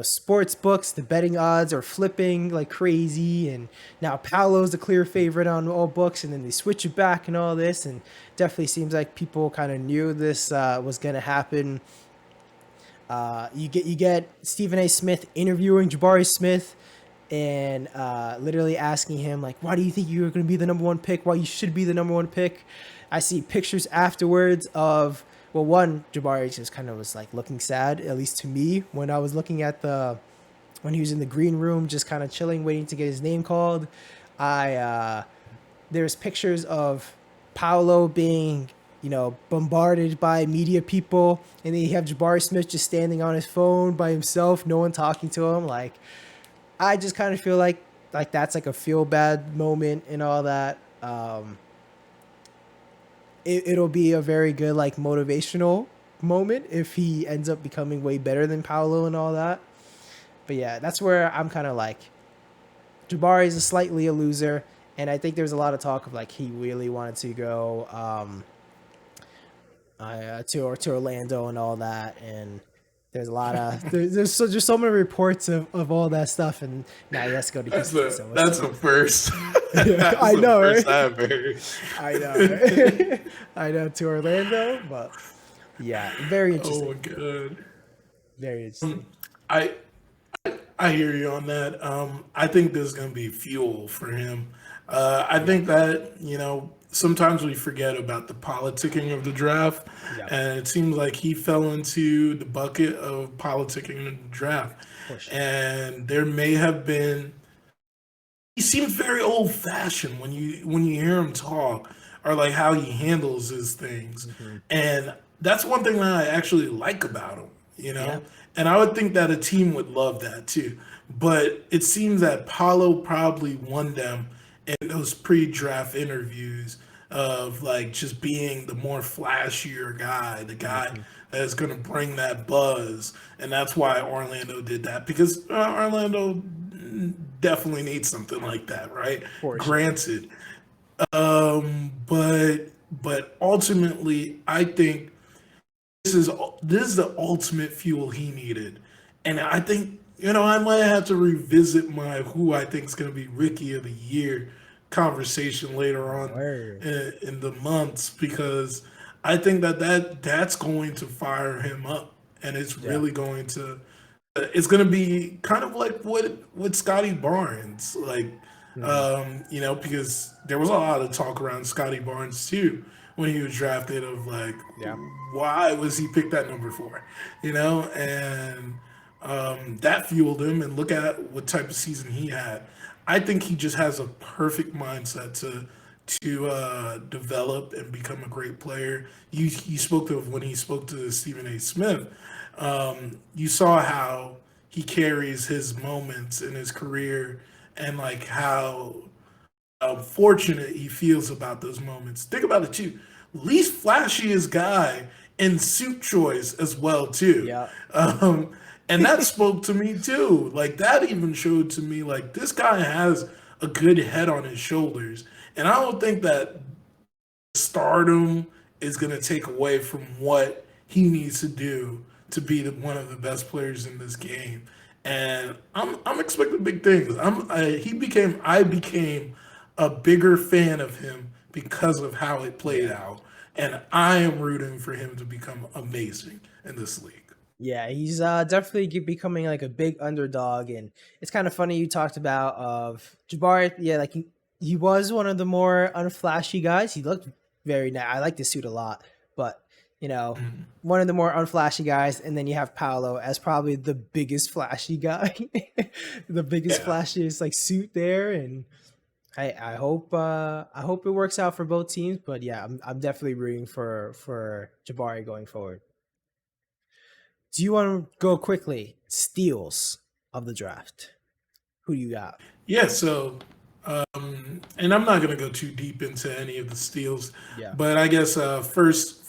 sports books, the betting odds are flipping like crazy, and now Paolo's the clear favorite on all books, and then they switch it back and all this, and definitely seems like people kind of knew this was gonna happen. You get Stephen A. Smith interviewing Jabari Smith and literally asking him like, why do you think you're going to be the number one pick? Why you should be the number one pick? I see pictures afterwards of one, Jabari just kind of was like looking sad, at least to me, when I was looking at when he was in the green room, just kind of chilling, waiting to get his name called. There's pictures of Paolo being bombarded by media people, and then you have Jabari Smith just standing on his phone by himself, no one talking to him. Like, I just kind of feel like that's like a feel bad moment and all that. It'll be a very good like motivational moment if he ends up becoming way better than Paolo and all that. But yeah, that's where I'm kind of like Jabari is slightly a loser, and I think there's a lot of talk of like he really wanted to go to Orlando and all that, and there's a lot of there's so many reports of all that stuff, and now he has to go to Houston. So That's the first. I know, right? I've heard. I know, I know, to Orlando, but yeah, very interesting. Oh my god. Very interesting. I I hear you on that. I think this is going to be fuel for him. I think that, sometimes we forget about the politicking of the draft, Yeah, and it seems like he fell into the bucket of politicking the draft. for sure. And there may have been he seems very old fashioned when you hear him talk, or like how he handles his things. Hmm. And that's one thing that I actually like about him, you Yeah. know? And I would think that a team would love that too. But it seems that Paulo probably won them in those pre-draft interviews of like just being the more flashier guy, the guy Hmm. that is going to bring that buzz. And that's why Orlando did that, because Orlando definitely needs something like that, right? For sure. Granted, but ultimately, I think this is the ultimate fuel he needed, and I think I might have to revisit my who I think is going to be Rookie of the Year conversation later on Word. in the months, because I think that's going to fire him up, and Yeah. it's going to be kind of like what with Scotty Barnes, like Hmm. because there was a lot of talk around Scotty Barnes too when he was drafted of like Yeah. why was he picked that number four, and that fueled him. And look at what type of season he had. I think he just has a perfect mindset to develop and become a great player. You spoke of when he spoke to Stephen A. Smith. You saw how he carries his moments in his career, and like how fortunate he feels about those moments. Think about it too. Least flashiest guy in suit choice as well too. Yeah. Um, and that spoke to me too. Like that even showed to me like this guy has a good head on his shoulders. And I don't think that stardom is going to take away from what he needs to do to be one of the best players in this game. And I'm expecting big things. I became a bigger fan of him because of how it played Yeah. out, and I am rooting for him to become amazing in this league. Yeah, he's definitely becoming like a big underdog, and it's kind of funny you talked about of Jabari. Yeah, like he was one of the more unflashy guys. He looked very nice. I like the suit a lot, but you know, one of the more unflashy guys, and then you have Paolo as probably the biggest flashy guy, the biggest Yeah. flashiest like suit there, and I hope it works out for both teams. But yeah, I'm definitely rooting for Jabari going forward. Do you want to go quickly? Steals of the draft. Who do you got? Yeah, so, and I'm not going to go too deep into any of the steals, Yeah. but I guess first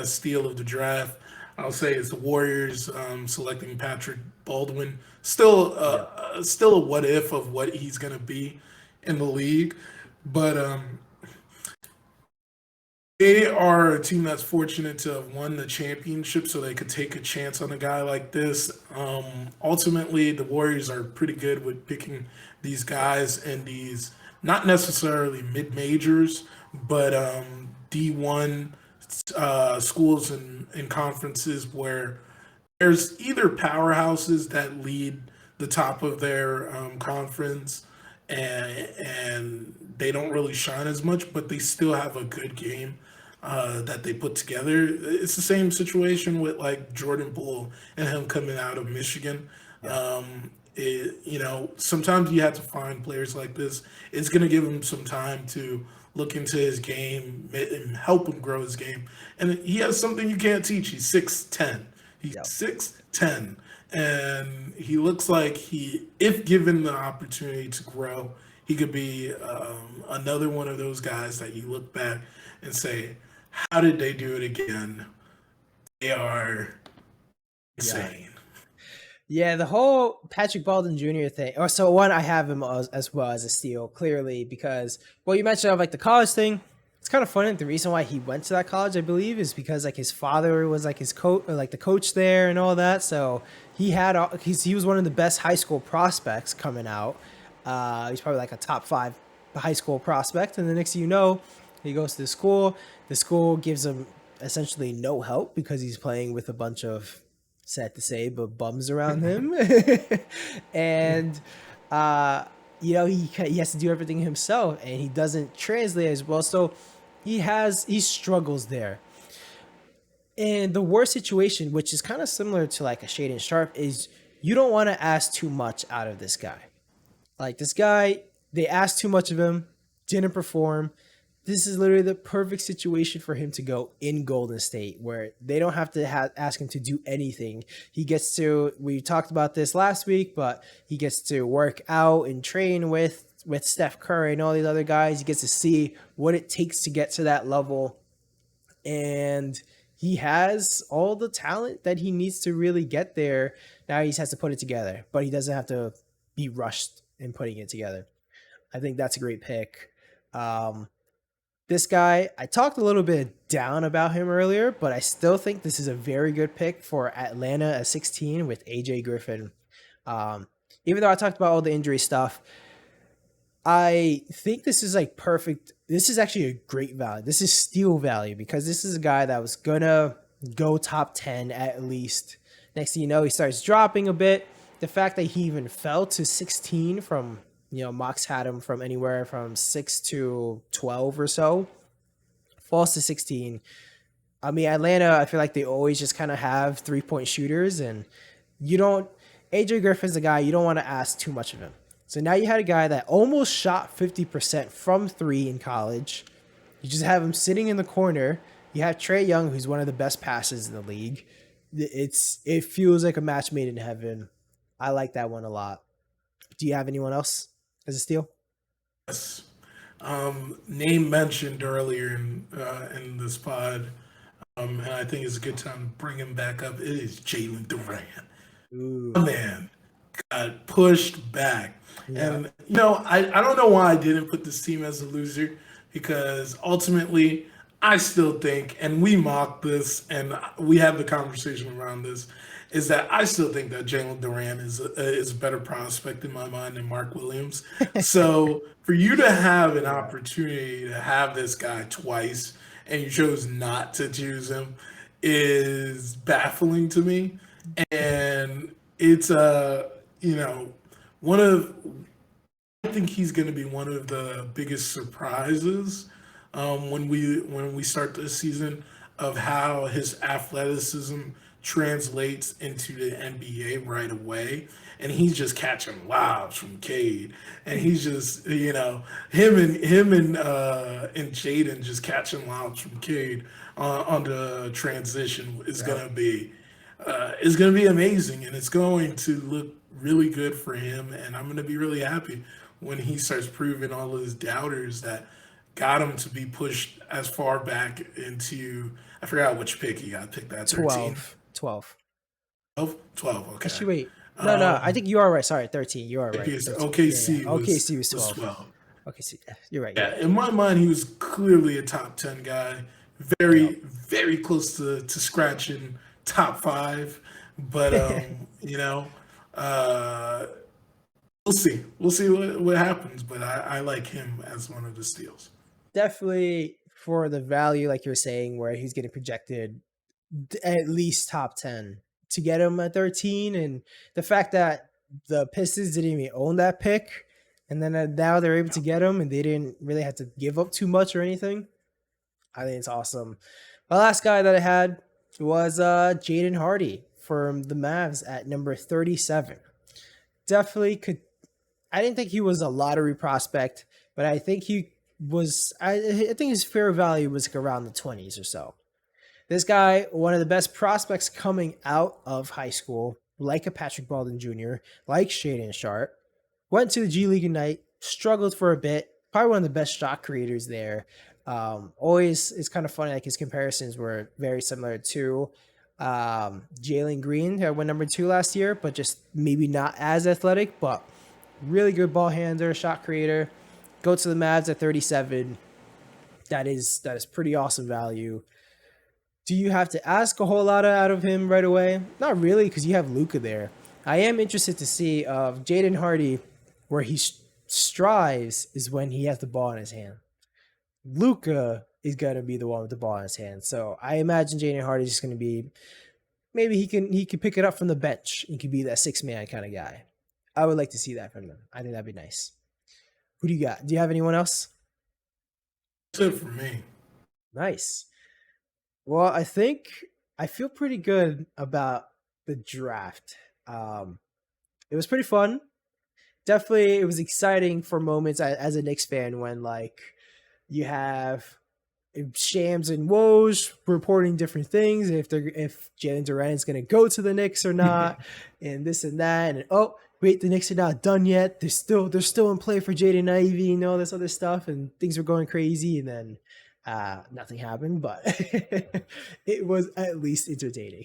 steal of the draft, I'll say is the Warriors selecting Patrick Baldwin. Yep. Still a what if of what he's going to be in the league, but they are a team that's fortunate to have won the championship, so they could take a chance on a guy like this. Ultimately, the Warriors are pretty good with picking these guys in these not necessarily mid majors, but D1 schools and conferences where there's either powerhouses that lead the top of their conference, and they don't really shine as much, but they still have a good game that they put together. It's the same situation with like Jordan Poole and him coming out of Michigan. Yeah. Sometimes you have to find players like this. It's going to give him some time to look into his game and help him grow his game. And he has something you can't teach. He's 6'10". He's Yep. 6'10", and he looks like if given the opportunity to grow, he could be another one of those guys that you look back and say, "How did they do it again? They are Yeah. insane." Yeah, the whole Patrick Baldwin Jr. thing. Or so one, I have him as well as a steal, clearly, because well, you mentioned of like the college thing. It's kind of funny. The reason why he went to that college, I believe, is because like his father was like his coach, or like the coach there, and all that. So he was one of the best high school prospects coming out. He's probably like a top 5 high school prospect, and the next thing you know, he goes to the school. The school gives him essentially no help because he's playing with a bunch of, sad to say, but bums around him, and uh, he has to do everything himself, and he doesn't translate as well. So he struggles there. And the worst situation, which is kind of similar to like a Shaden Sharp, is you don't want to ask too much out of this guy. Like this guy, They asked too much of him, didn't perform. This is literally the perfect situation for him to go in Golden State, where they don't have to ask him to do anything. He gets to. We talked about this last week, but he gets to work out and train with Steph Curry and all these other guys. He gets to see what it takes to get to that level, and he has all the talent that he needs to really get there. Now he just has to put it together, but he doesn't have to be rushed in putting it together. I think that's a great pick. Um, this guy, I talked a little bit down about him earlier, but I still think this is a very good pick for Atlanta at 16 with AJ Griffin. Um, Even though I talked about all the injury stuff, I think this is like perfect. This is actually a great value. This is steal value because this is a guy that was gonna go top 10 at least. Next thing you know, he starts dropping a bit. The fact that he even fell to 16 from, Mox had him from anywhere from 6 to 12 or so, falls to 16. I mean, Atlanta, I feel like they always just kind of have 3-point shooters, and you don't. AJ Griffin's a guy you don't want to ask too much of him. So now you had a guy that almost shot 50% from three in college. You just have him sitting in the corner. You have Trae Young, who's one of the best passers in the league. It feels like a match made in heaven. I like that one a lot. Do you have anyone else as a steal? Yes. Name mentioned earlier in this pod, and I think it's a good time to bring him back up. It is Jalen Durant. Ooh, My man got pushed back. yeah, And, I don't know why I didn't put this team as a loser because ultimately I still think, and we mock this and we have the conversation around this, is that I still think that Jalen Duran is a better prospect in my mind than Mark Williams. So for you to have an yeah. opportunity to have this guy twice and you chose not to choose him is baffling to me. And it's one of I think he's going to be one of the biggest surprises when we start this season of how his athleticism translates into the NBA right away. And he's just catching lobs from Cade, and he's just him and Jaden just catching lobs from Cade on the transition Yeah. is going to be amazing, and it's going to look really good for him. And I'm going to be really happy when he starts proving all of his doubters that got him to be pushed as far back into, I forgot which pick he got picked at, 13, 12. 12. 12, 12. Okay. Actually, wait. No. I Um, think you are right. Sorry, 13. You are right. because 13. Yeah. OKC OKC was was 12. 12. OKC. Yeah, you're right. You're Yeah, right. in my mind, he was clearly a top 10 guy, Yep. very, very close to scratching top five. But, uh, we'll see. We'll see what happens. But I like him as one of the steals. Definitely for the value, like you're saying, where he's getting projected at least top 10 to get him at 13. And the fact that the Pistons didn't even own that pick. And then now they're able to get him and they didn't really have to give up too much or anything. I think it's awesome. My last guy that I had was Jaden Hardy from the Mavs at number 37. Definitely could. I didn't think he was a lottery prospect, but I think he was. I think his fair value was like around the 20s or so. This guy, one of the best prospects coming out of high school, like a Patrick Baldwin Jr., like Shaden Sharp, went to the G League Ignite, struggled for a bit, probably one of the best shot creators there. Always, it's kind of funny, like his comparisons were very similar to Jalen Green, who went number 2 last year, but just maybe not as athletic, but really good ball handler, shot creator. Go to the Mavs at 37. That is pretty awesome value. Do you have to ask a whole lot out of him right away? Not really, because you have Luca there. I am interested to see of Jaden Hardy, where he strives is when he has the ball in his hand. Luca is gonna be the one with the ball in his hand. So I imagine Jaden Hardy is just gonna be, maybe he can pick it up from the bench. He could be that 6-man kind of guy. I would like to see that from him. I think that'd be nice. Who do you got? Do you have anyone else? That's it for me. Nice. Well, I think I feel pretty good about the draft. It was pretty fun. definitely it was exciting for moments as a Knicks fan when like you have Shams and Woj reporting different things, if Jalen Duran is going to go to the Knicks or not, and this and that, and oh wait, the Knicks are not done yet. They're still in play for Jaden Ivey and all this other stuff, and things were going crazy, and then nothing happened, but it was at least entertaining.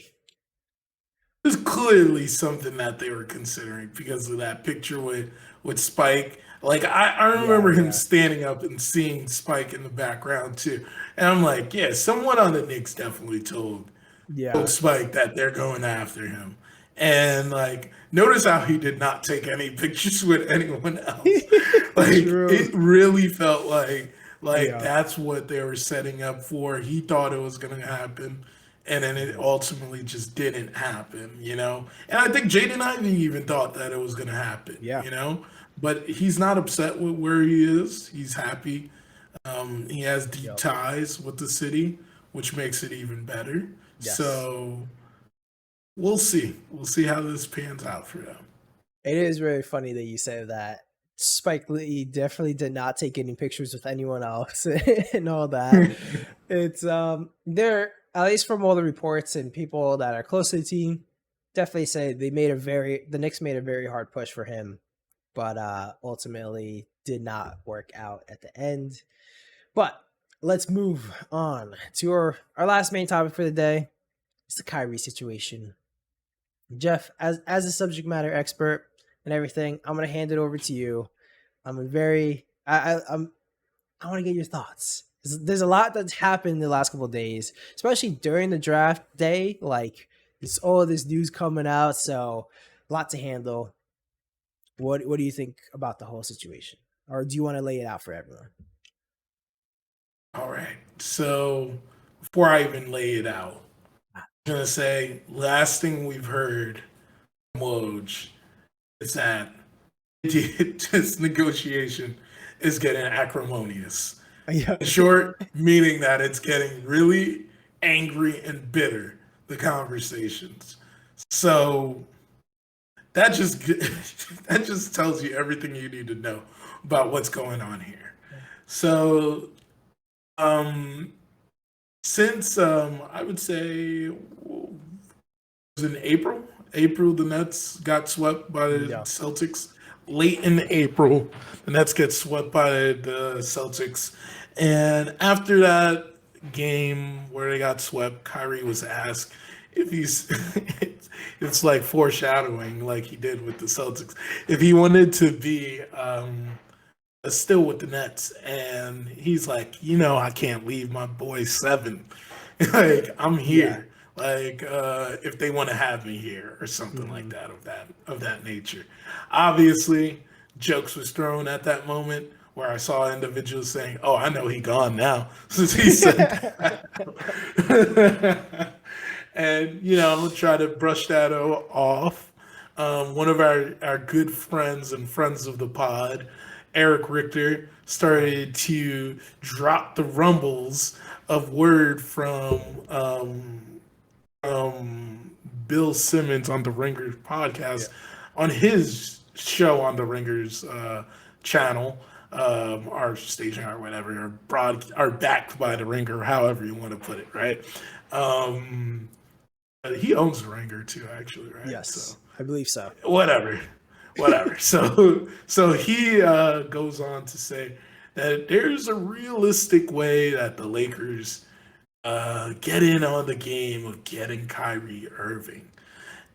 There's clearly something that they were considering because of that picture with Spike. Like I Yeah, remember him yeah, standing up and seeing Spike in the background too. And I'm like, yeah, someone on the Knicks definitely told yeah. Spike that they're going after him. And like notice how he did not take any pictures with anyone else. Like True. it really felt like Yeah. that's what they were setting up for. He thought it was gonna happen, and then it Mhm. ultimately just didn't happen, you know? And I think Jaden Ivey even thought that it was gonna happen, Yeah. you know? But he's not upset with where he is. He's happy. He has deep Yep. ties with the city, which makes it even better. Yes. So we'll see. We'll see how this pans out for them. It is really funny that you say that. Spike Lee definitely did not take any pictures with anyone else and all that. It's there, at least from all the reports and people that are close to the team, definitely say the Knicks made a very hard push for him, but ultimately did not work out at the end. But let's move on to our last main topic for the day. It's the Kyrie situation. Jeff, as a subject matter expert and everything, I'm gonna hand it over to you. I'm a very I want to get your thoughts. There's a lot that's happened in the last couple of days, especially during the draft day. Like it's all this news coming out, so a lot to handle. What do you think about the whole situation, or do you want to lay it out for everyone? All right. So before I even lay it out, I'm gonna say last thing we've heard from Woj is that this negotiation is getting acrimonious. Yeah, In short, meaning that it's getting really angry and bitter, the conversations. So that just that just tells you everything you need to know about what's going on here. So um since I would say it was in April the Nets got swept by the yeah, Celtics. Late in April, the Nets get swept by the Celtics, and after that game where they got swept, Kyrie was asked if he's it's like foreshadowing, like he did with the Celtics, if he wanted to be still with the Nets, and he's like, I can't leave my boy seven. Like I'm yeah. here. Like if they want to have me here or something like Hmm. that of that nature. Obviously, jokes was thrown at that moment where I saw individuals saying, "Oh, I know he gone now," since he said that. And try to brush that off. One of our good friends and friends of the pod, Eric Richter, started to drop the rumbles of word from Bill Simmons on the Ringers Yeah. podcast, on his show on the Ringers channel, our station or whatever, are backed by Yeah. the Ringer, however you want to put it, right? Um, he owns the Ringer too, actually, right? So Yes, I believe so. whatever, whatever. So he goes on to say that there's a realistic way that the Lakers get in on the game of getting Kyrie Irving.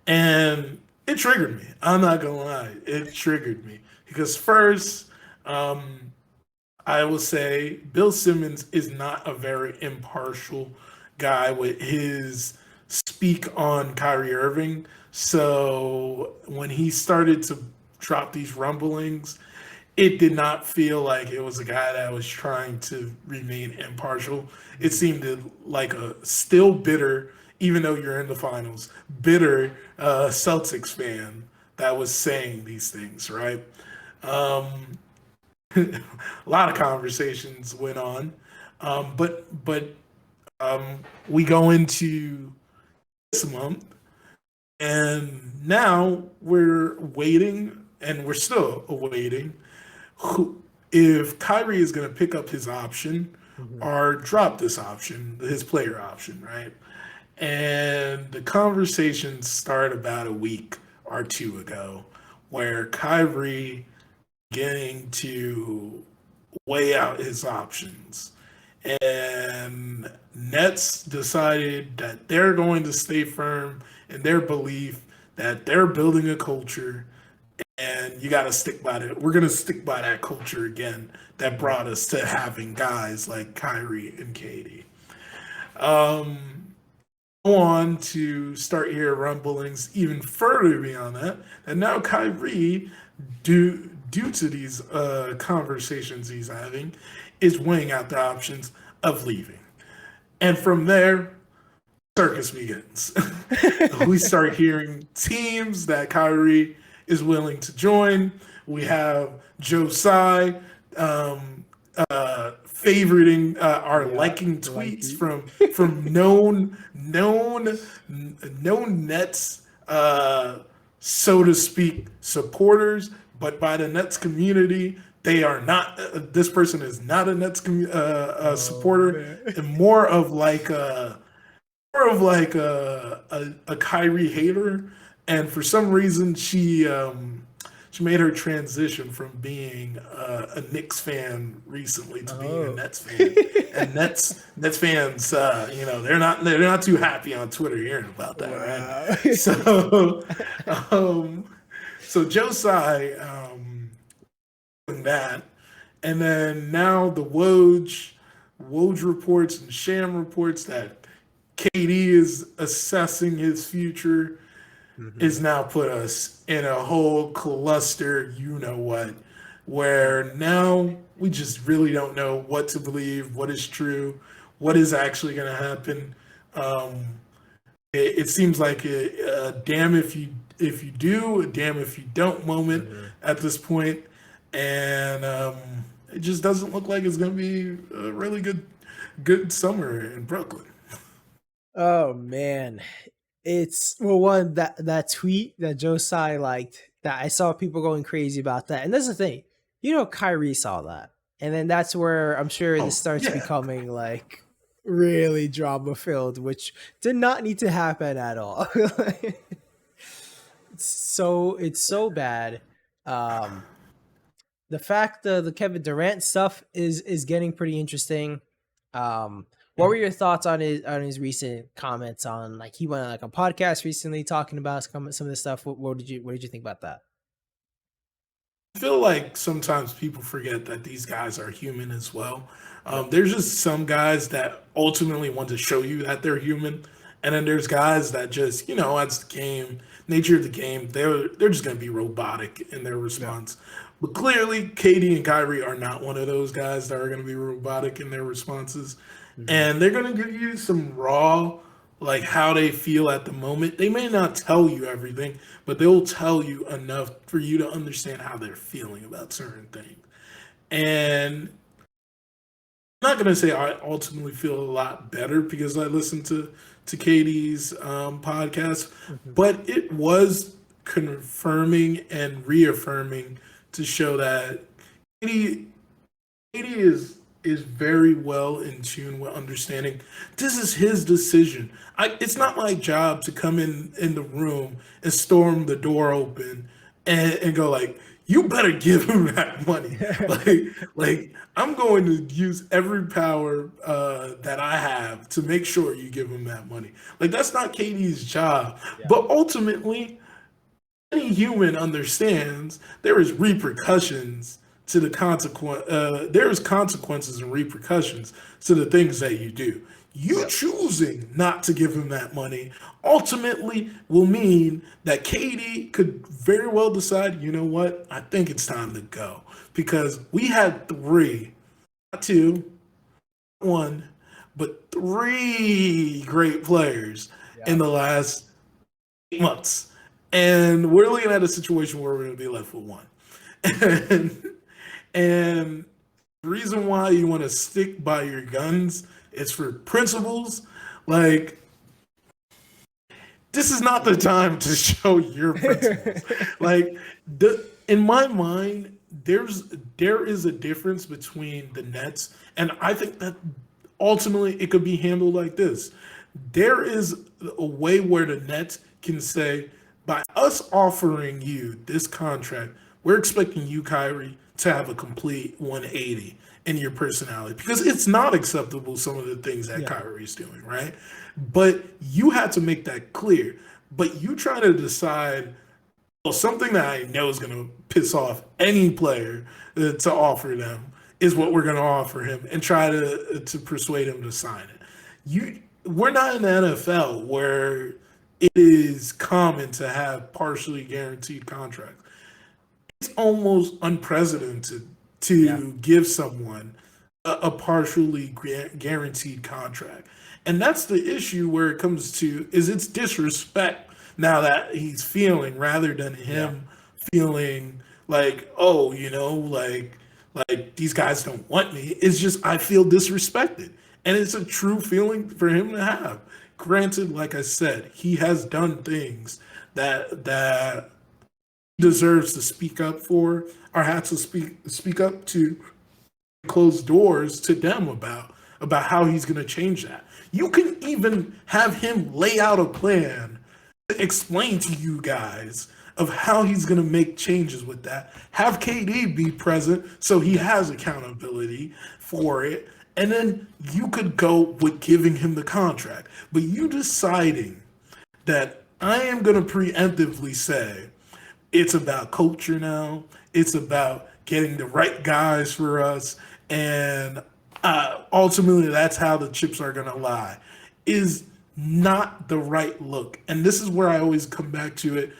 And it triggered me. I'm not gonna lie, it triggered me because first, um, I will say Bill Simmons is not a very impartial guy with his speak on Kyrie Irving. So when he started to drop these rumblings, it did not feel like it was a guy that was trying to remain impartial. It Mhm. seemed like a still bitter, even though you're in the finals, bitter Celtics fan that was saying these things, right? Um, a lot of conversations went on, but we go into this month, and now we're waiting. and we're still awaiting who, if Kyrie is going to pick up his option Mhm. or drop this option, his player option, right? And the conversation started about a week or two ago, where Kyrie getting to weigh out his options. And Nets decided that they're going to stay firm in their belief that they're building a culture and you got to stick by it. We're going to stick by that culture again that brought us to having guys like Kyrie and Katie. Go on to start hear rumblings even further beyond that, and now Kyrie, due to these conversations he's having, is weighing out the options of leaving, and from there, circus begins. We start hearing teams that Kyrie is willing to join. We have Joe Tsai favoriting our Yeah, liking like tweets you. from known Nets so to speak supporters, but by the Nets community they are not. This person is not a Nets Oh supporter, man. and more of like a Kyrie hater, and for some reason she made her transition from being a Knicks fan recently to being a Oh. Nets fan. And Nets fans, they're not too happy on Twitter hearing about that, right? Wow. So, um, so Joe Tsai doing that, and then now the Woj reports and Sham reports that KD is assessing his future Mhm. is now put us in a whole cluster, you know what, where now we just really don't know what to believe, what is true, what is actually going to happen. Um, it seems like a damn if you do, a damn if you don't moment Mhm. at this point, and it just doesn't look like it's going to be a really good summer in Brooklyn. Oh man. It's well one that tweet that Josai liked that I saw people going crazy about that. And that's the thing. Kyrie saw that. And then that's where I'm sure this Oh starts yeah, becoming like really drama filled, which did not need to happen at all. It's so bad. Um the fact the Kevin Durant stuff is getting pretty interesting. What were your thoughts on his recent comments on like he went on like a podcast recently talking about some of this stuff? What did you think about that? I feel like sometimes people forget that these guys are human as well. Yep. There's just some guys that ultimately want to show you that they're human, and then there's guys that just, that's the game, nature of the game. They're just gonna be robotic in their Yeah. response. But clearly, Katie and Kyrie are not one of those guys that are gonna be robotic in their responses, Hmm. and they're gonna give you some raw, like how they feel at the moment. They may not tell you everything, but they'll tell you enough for you to understand how they're feeling about certain things. And I'm not gonna say I ultimately feel a lot better because I listened to Katie's podcast, Hmm. but it was confirming and reaffirming to show that Katie Katie is very well in tune with understanding this is his decision. It's not my job to come in the room and storm the door open and go like, you better give him that money. Like, like I'm going to use every power that I have to make sure you give him that money. Like that's not Katie's job. Yeah. But ultimately, any human understands there is repercussions to the consequence. There's consequences and repercussions to the things that you do. You Yep. choosing not to give him that money ultimately will mean that Katie could very well decide, you know what, I think it's time to go because we had three, not two, one, but three great players in Yeah. the last 8 months. And we're looking at a situation where we're going to be left with one. And, and the reason why you want to stick by your guns is for principles. Like, this is not the time to show your principles. Like, in my mind, there is a difference between the Nets, and I think that ultimately it could be handled like this. There is a way where the Nets can say, by us offering you this contract, we're expecting you, Kyrie, to have a complete 180 in your personality because it's not acceptable some of the things that Yeah. Kyrie's doing, right? But you had to make that clear. But you try to decide, well, something that I know is going to piss off any player to offer them is what we're going to offer him, and try to persuade him to sign it. We're not in the NFL where it is common to have partially guaranteed contracts. It's almost unprecedented Yeah. to give someone a partially guaranteed contract. And that's the issue where it comes to is it's disrespect now that he's feeling rather than Yeah. him feeling like, oh, like these guys don't want me. It's just I feel disrespected. And it's a true feeling for him to have. Granted, like I said, he has done things that deserves to speak up for or had to speak up to close doors to them about how he's going to change that. You can even have him lay out a plan to explain to you guys of how he's going to make changes with that. Have KD be present so he has accountability for it. And then you could go with giving him the contract. But you deciding that I am going to preemptively say it's about culture now. It's about getting the right guys for us, and ultimately, that's how the chips are going to lie. Is not the right look, and this is where I always come back to it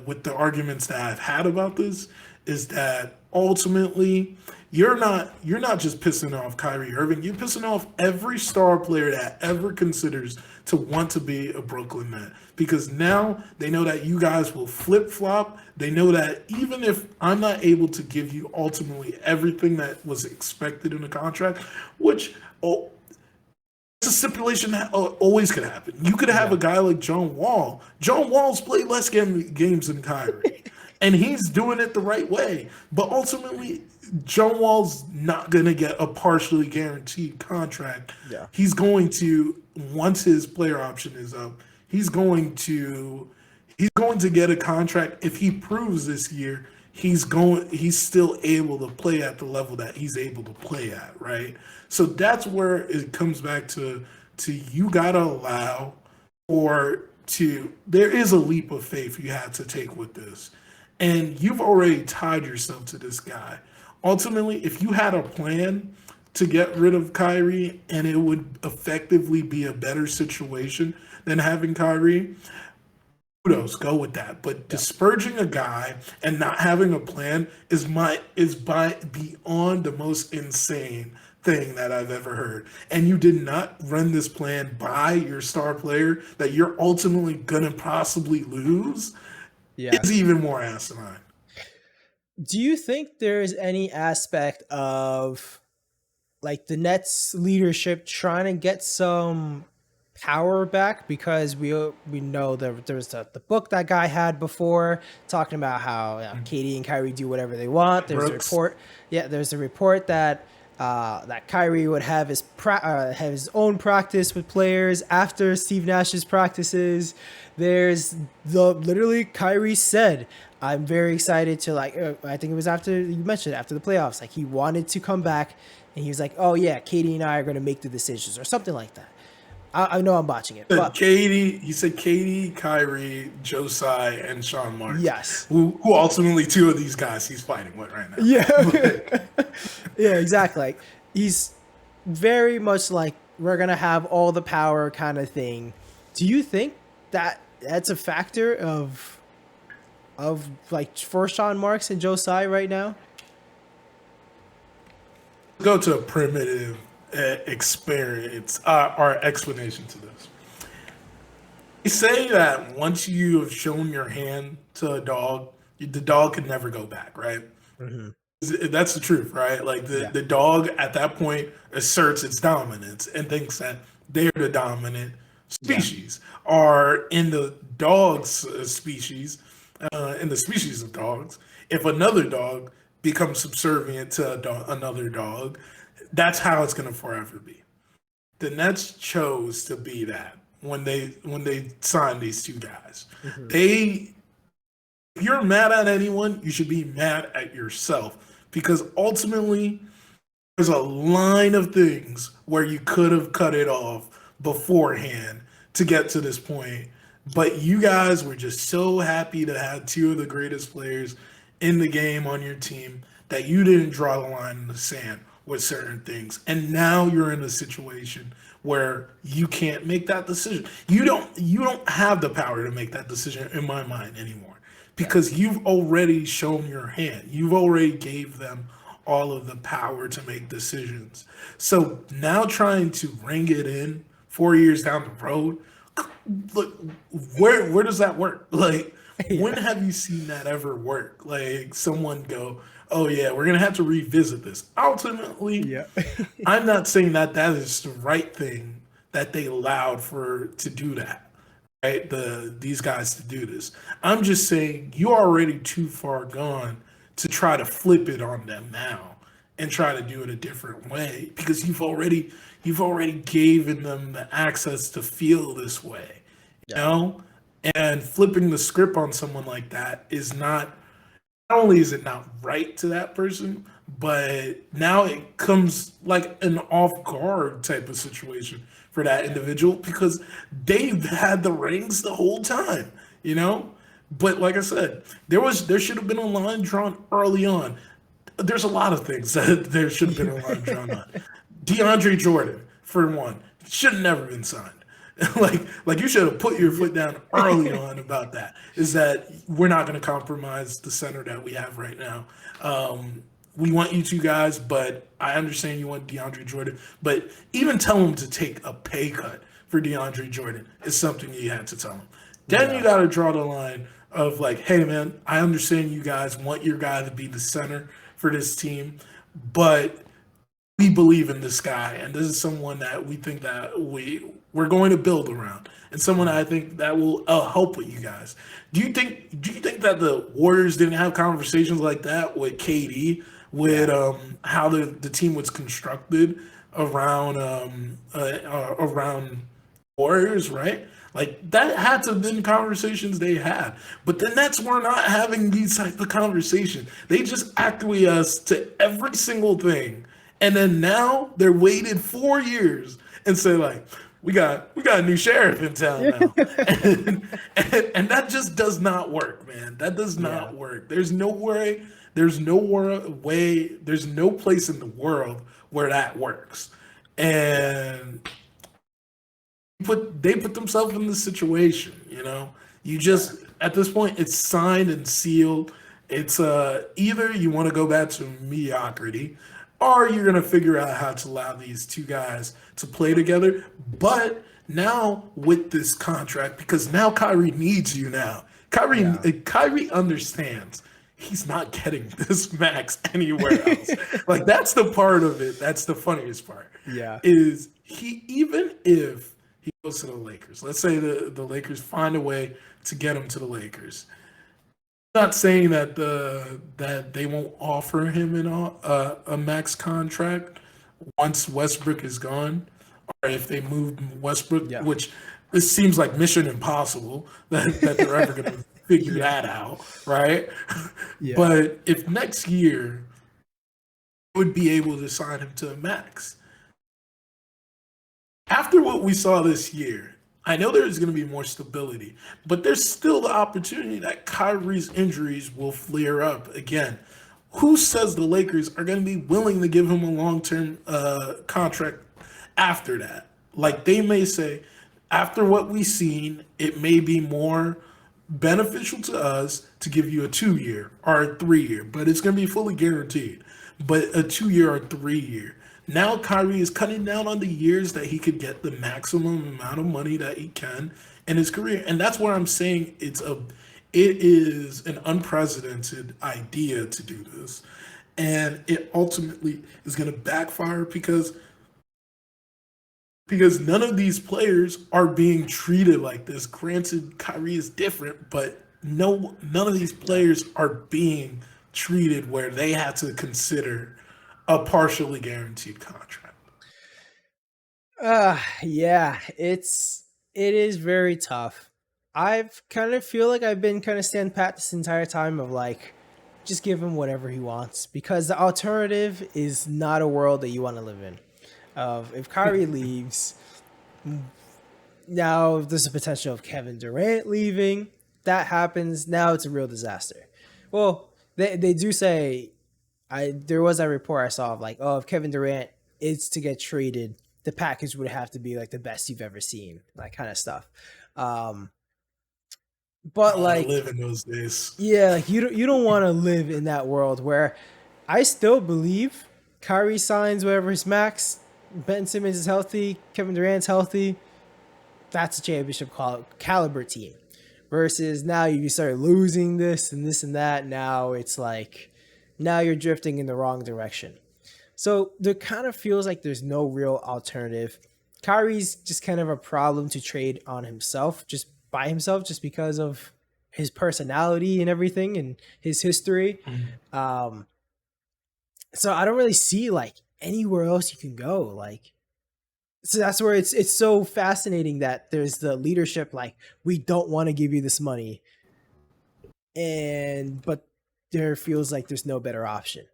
with the arguments that I've had about this. Is that ultimately you're not just pissing off Kyrie Irving, you're pissing off every star player that ever considers to want to be a Brooklyn Net. Because now they know that you guys will flip flop. They know that even if I'm not able to give you ultimately everything that was expected in a contract, which it's a stipulation that always could happen. You could have Yeah. a guy like John Wall. John Wall's played less games than Kyrie. And he's doing it the right way. But ultimately, John Wall's not going to get a partially guaranteed contract. Yeah. He's going to, once his player option is up, he's going to get a contract. If he proves this year he's still able to play at the level that he's able to play at, right? So that's where it comes back to you gotta allow there is a leap of faith you have to take with this. And you've already tied yourself to this guy. Ultimately, if you had a plan to get rid of Kyrie and it would effectively be a better situation than having Kyrie, kudos, go with that. But disparaging a guy and not having a plan is beyond the most insane thing that I've ever heard. And you did not run this plan by your star player that you're ultimately gonna possibly lose. Yeah. Is even more asinine. Do you think there's any aspect of like the Nets leadership trying to get some power back, because we know there was the book that guy had before talking about how Katie and Kyrie do whatever they want. There's Brooks. a report, there's a report that that Kyrie would have have his own practice with players after Steve Nash's practices. There's literally Kyrie said, "I'm very excited to I think it was after you mentioned after the playoffs, like he wanted to come back, and he was like, oh yeah, Katie and I are going to make the decisions or something like that." I know I'm botching it, but He said Katie, Kyrie, Josai, and Sean Marks. yes, Who ultimately two of these guys he's fighting with right now. yeah, yeah, exactly. Like he's very much like we're gonna have all the power kind of thing. Do you think that that's a factor of like for Sean Marks and Josai right now? Go to a primitive experience or explanation to this. They say that once you have shown your hand to a dog, the dog can never go back, right? Mm-hmm. That's the truth, right? Like the dog at that point asserts its dominance and thinks that they're the dominant species. Or in the dog's species, in the species of dogs, If another dog becomes subservient to another dog, that's how it's going to forever be. The Nets chose to be that when they signed these two guys. Hmm. They If you're mad at anyone, you should be mad at yourself because ultimately there's a line of things where you could have cut it off beforehand to get to this point. But you guys were just so happy to have two of the greatest players in the game on your team that you didn't draw the line in the sand with certain things. And now you're in a situation where you can't make that decision. You don't have the power to make that decision in my mind anymore Yeah. because you've already shown your hand. You've already gave them all of the power to make decisions. So now trying to ring it in 4 years down the road, look, where does that work? Like, when Yeah. have you seen that ever work? Like someone go, oh yeah, we're gonna have to revisit this. Ultimately, Yeah. I'm not saying that that is the right thing that they allowed for to do that, right? These guys to do this. I'm just saying you're already too far gone to try to flip it on them now and try to do it a different way because you've already given them the access to feel this way, you Yeah. know? And flipping the script on someone like that is not only is it not right to that person, but now it comes like an off guard type of situation for that individual because they've had the rings the whole time, you know? But like I said, there should have been a line drawn early on. There's a lot of things that there should have been a line drawn on. DeAndre Jordan, for one, should have never been signed. like you should have put your foot down early on about that. Is that we're not going to compromise the center that we have right now. We want you two guys, but I understand you want DeAndre Jordan. But even tell him to take a pay cut for DeAndre Jordan is something you had to tell him. Then you Yeah. got to draw the line of like, hey man, I understand you guys want your guy to be the center for this team, but we believe in this guy, and this is someone that we think that we're going to build around, and someone Mhm. I think that will help with you guys. Do you think that the Warriors didn't have conversations like that with KD, with Yeah. how the team was constructed around Warriors, right? Like that had to have been conversations they had. But the Nets were not having these type of conversations. They just acquiesce to every single thing. And then now they're waited 4 years and say like, we got a new sheriff in town now. And that just does not work, man. That does Yeah. not work. There's no place in the world where that works. And they put themselves in this situation, you know. You Yeah. just at this point it's signed and sealed. It's either you want to go back to mediocrity or you're going to figure out how to allow these two guys to play together. But now with this contract, because now Kyrie needs you now. Yeah. Kyrie understands he's not getting this max anywhere else. Like that's the part of it. That's the funniest part. Yeah. Is he even if he goes to the Lakers, let's say the Lakers find a way to get him to the Lakers. Not saying that they won't offer him a max contract once Westbrook is gone, or if they move Westbrook, Yeah. which this seems like mission impossible that they're ever going to figure Yeah. that out, right? Yeah. But if next year would be able to sign him to a max, after what we saw this year, I know there's going to be more stability, but there's still the opportunity that Kyrie's injuries will flare up again. Who says the Lakers are going to be willing to give him a long-term contract after that? Like they may say, after what we've seen, it may be more beneficial to us to give you a 2 year or a 3 year, but it's going to be fully guaranteed. But a 2 year or 3 year. Now Kyrie is cutting down on the years that he could get the maximum amount of money that he can in his career, and that's where I'm saying it is an unprecedented idea to do this, and it ultimately is going to backfire because none of these players are being treated like this. Granted, Kyrie is different, but none of these Yeah. players are being treated where they had to consider a partially guaranteed contract? Yeah, it is very tough. I've kind of feel like I've been kind of stand pat this entire time of like just give him whatever he wants because the alternative is not a world that you want to live in. Of if Kyrie leaves, now there's a potential of Kevin Durant leaving. That happens, now it's a real disaster. Well, they do say I there was a report I saw of like, oh, if Kevin Durant is to get traded, the package would have to be like the best you've ever seen, that kind of stuff. Um, but I like, live in those days. yeah, like you don't want to live in that world where I still believe Kyrie signs whatever his max. Ben Simmons is healthy, Kevin Durant's healthy. That's a championship caliber team. Versus now you start losing this and this and that. Now it's like now you're drifting in the wrong direction. So there kind of feels like there's no real alternative. Kyrie's just kind of a problem to trade on himself, just by himself, just because of his personality and everything and his history. Mhm. Um, so I don't really see like anywhere else you can go. Like, so that's where it's so fascinating that there's the leadership like we don't want to give you this money, and but there feels like there's no better option.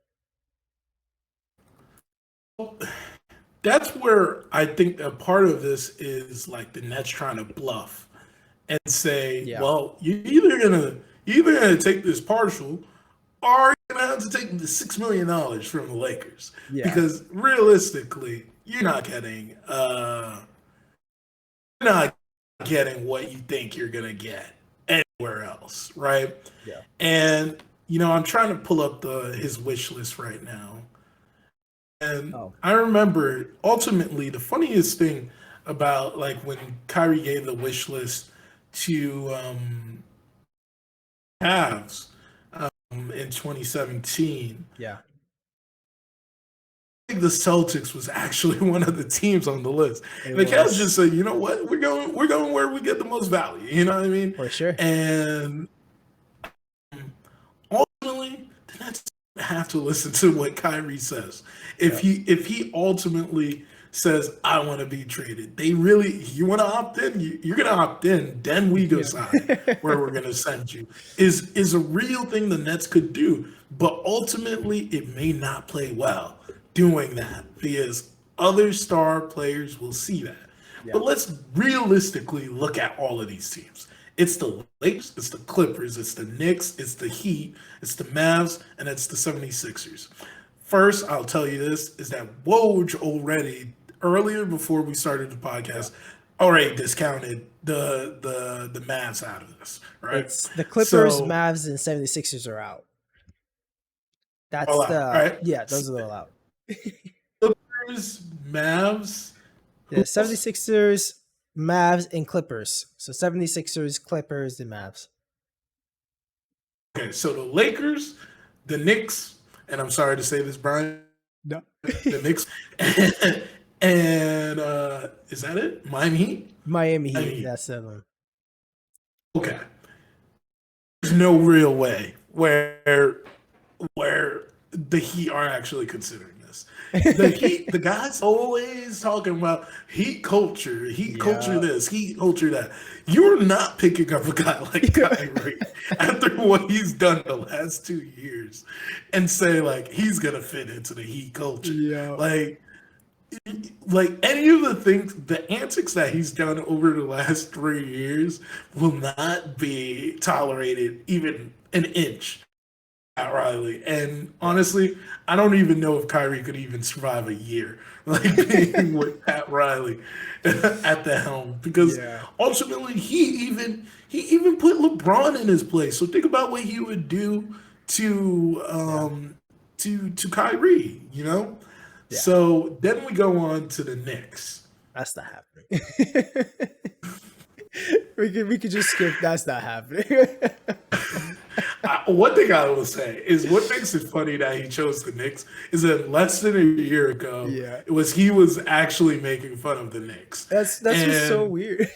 That's where I think a part of this is like the Nets trying to bluff and say, Yeah, well, you're either gonna take this partial, or you're gonna have to take the $6 million from the Lakers yeah, because realistically, you're not getting what you think you're gonna get anywhere else, right? yeah. And I'm trying to pull up the his wish list right now. And Oh, I remember ultimately the funniest thing about like when Kyrie gave the wish list to Cavs in 2017, yeah. I think the Celtics was actually one of the teams on the list. It And the Cavs was just said, you know what, we're going where we get the most value. You know what I mean? for sure. And ultimately, the Nets have to listen to what Kyrie says. If Yeah. he ultimately says, I want to be traded, you want to opt in, you're gonna opt in, then we Yeah. decide where we're gonna send you. Is a real thing the Nets could do, but ultimately it may not play well doing that because other star players will see that. Yeah. But let's realistically look at all of these teams. It's the Lakers, it's the Clippers, it's the Knicks, it's the Heat, it's the Mavs, and it's the 76ers. First, I'll tell you this is that Woj already earlier before we started the Yeah. podcast already discounted the Mavs out of this, right? It's the Clippers, So Mavs, and 76ers are out. all That's out, the right? yeah, those are all out. Clippers, Mavs, Yeah, who else? 76ers, Mavs, and Clippers. So 76ers, Clippers, and Mavs. Okay, so the Lakers, the Knicks, and I'm sorry to say this, Brian, No. the Knicks, and is that it? Miami Heat? Miami Miami Heat. Heat. That's the other one. Okay. There's no real way where the Heat are actually considering this. The Heat, the guys always talking about Heat culture Yeah. this, Heat culture that. You're not picking up a guy like Kyrie after what he's done the last 2 years and say like he's gonna fit into the Heat culture. Yeah. Like like any of the things, the antics that he's done over the last 3 years will not be tolerated even an inch at Riley. And Yeah. honestly, I don't even know if Kyrie could even survive a year, like being with Pat Riley at the helm, because Yeah. ultimately he even put LeBron in his place. So think about what he would do to Yeah. to Kyrie, you know. Yeah. So then we go on to the Knicks. That's not happening. We could just skip. That's not happening. One thing I will say is what makes it funny that he chose the Knicks is that less than a year ago, Yeah. he was actually making fun of the Knicks, That's what's so and weird.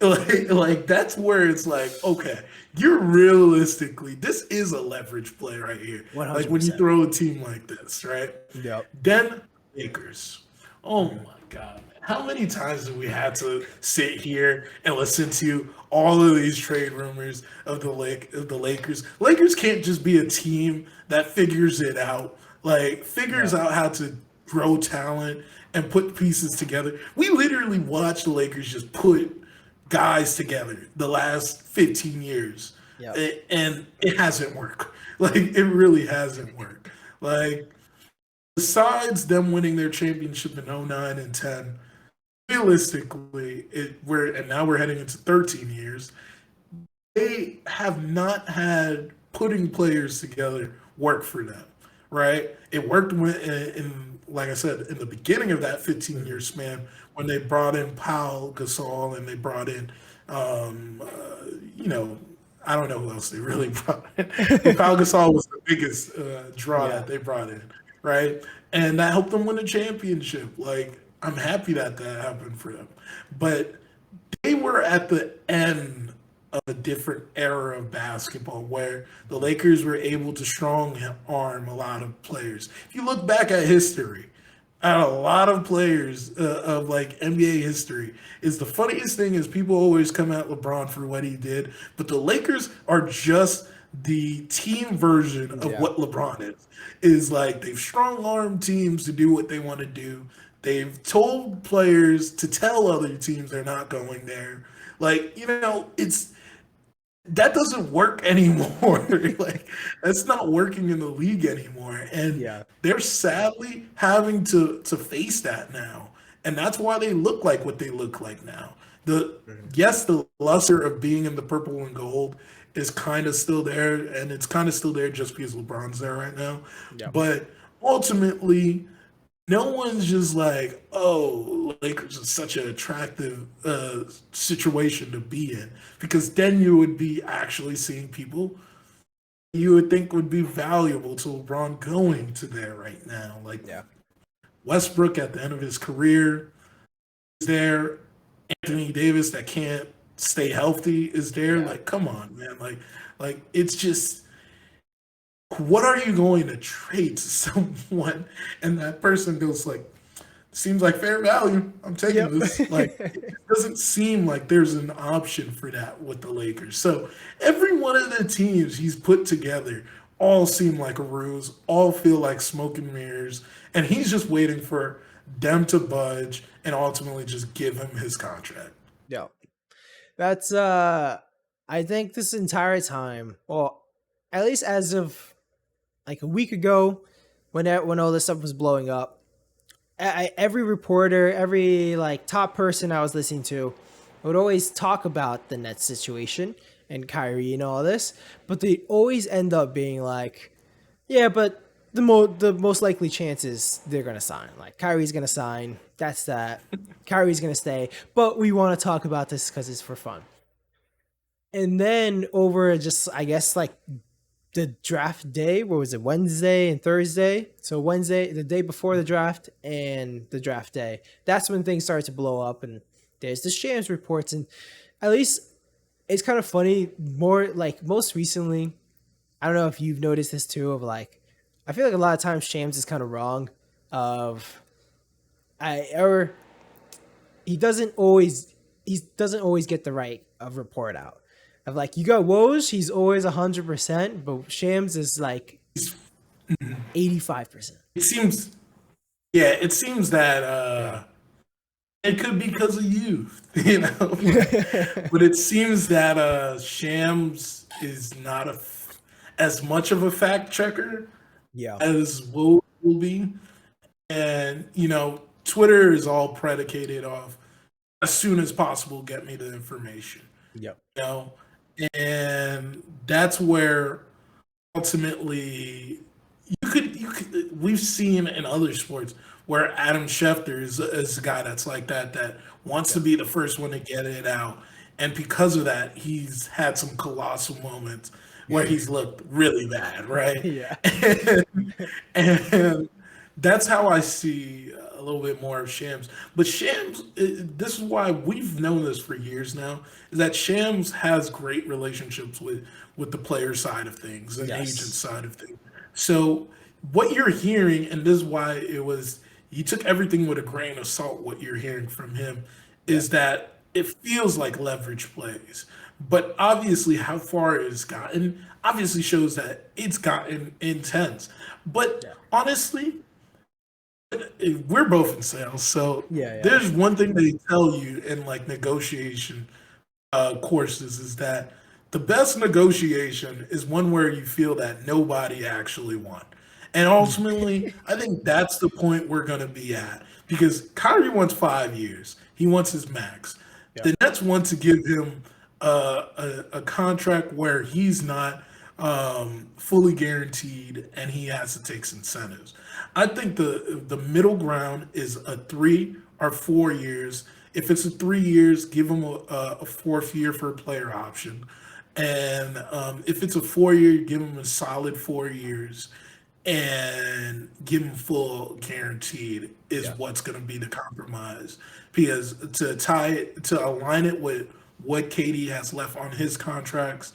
like that's where it's like, okay, you're realistically, this is a leverage play right here. Like when you 100%. throw a team like this, right? Yep. Then Lakers. Oh Mhm. my God, man. How many times have we had to sit here and listen to all of these trade rumors of the Lakers? Lakers can't just be a team that figures it out, like figures Yep. out how to grow talent and put pieces together. We literally watched the Lakers just put guys together the last 15 years. Yep. And it hasn't worked. Like it really hasn't worked. Like besides them winning their championship in '09 and 10, realistically, and now we're heading into 13 years. They have not had putting players together work for them, right? It worked like I said, in the beginning of that 15-year span when they brought in Paul Gasol and they brought in, you know, I don't know who else they really brought in, but Paul Gasol was the biggest draw Yeah. that they brought in, right? And that helped them win a championship. Like, I'm happy that happened for them. But they were at the end of a different era of basketball where the Lakers were able to strong arm a lot of players. If you look back at history, at a lot of players of like NBA history, is the funniest thing is people always come at LeBron for what he did, but the Lakers are just the team version of Yeah. what LeBron is. Is like they've strong armed teams to do what they want to do. They've told players to tell other teams they're not going there. Like, it's that doesn't work anymore. Like that's not working in the league anymore. And Yeah. they're sadly having to face that now. And that's why they look like what they look like now. The Mhm. Yes, the luster of being in the purple and gold is kind of still there, and it's kind of still there just because LeBron's there right now. Yep. But ultimately, no one's just like, oh, Lakers is such an attractive situation to be in, because then you would be actually seeing people you would think would be valuable to LeBron going to there right now. Like Yeah. Westbrook at the end of his career is there. Anthony Davis that can't stay healthy is there. Yeah. Like, come on, man. Like it's just what are you going to trade to someone? And that person goes like, seems like fair value. I'm Yep. taking this. Like, it doesn't seem like there's an option for that with the Lakers. So every one of the teams he's put together all seem like a ruse, all feel like smoke and mirrors, and he's just waiting for them to budge and ultimately just give him his contract. Yep. That's I think this entire time, well, at least as of like a week ago, when all this stuff was blowing up, every reporter, every like top person I was listening to would always talk about the Nets situation and Kyrie and all this, but they always end up being like, yeah, but the most likely chances they're gonna sign. Like Kyrie's gonna sign. That's that. Kyrie's gonna stay. But we want to talk about this because it's for fun. And then over just I guess like the draft day, what was it, Wednesday and Thursday? So Wednesday, the day before the draft, and the draft day. That's when things started to blow up, and there's the Shams reports, and at least it's kind of funny. More like most recently, I don't know if you've noticed this too. Of like, I feel like a lot of times Shams is kind of wrong. Of or he doesn't always get the right of report out. Of like you got Woj, he's always 100%, but Shams is like 85%. It seems, yeah, it seems that Yeah. it could be because of youth, but it seems that Shams is not as much of a fact checker Yeah. as will be. And, Twitter is all predicated off as soon as possible, get me the information, Yep. you know? And that's where ultimately we've seen in other sports where Adam Schefter is a guy that's like that wants to Yep. be the first one to get it out. And because of that, he's had some colossal moments where he's looked really bad, right? Yeah. And that's how I see a little bit more of Shams. But Shams, this is why we've known this for years now, is that Shams has great relationships with the player side of things and agent Yes. side of things. So what you're hearing, and this is why it was, you took everything with a grain of salt. What you're hearing from him Yeah. is that it feels like leverage plays, but obviously how far it has gotten obviously shows that it's gotten intense. But Yeah. honestly, we're both in sales, so Yeah. Yeah. there's one thing they tell you in like negotiation courses is that the best negotiation is one where you feel that nobody actually won. And ultimately, I think that's the point we're going to be at because Kyrie wants 5 years. He wants his max. Yeah. The Nets want to give him a contract where he's not fully guaranteed and he has to take incentives. I think the middle ground is a 3 or 4 years. If it's a 3 years, give him a fourth year for a player option. And if it's a 4 year, give him a solid 4 years and give him full guaranteed is Yeah. what's going to be the compromise. Because to tie it, to align it with what KD has left on his contracts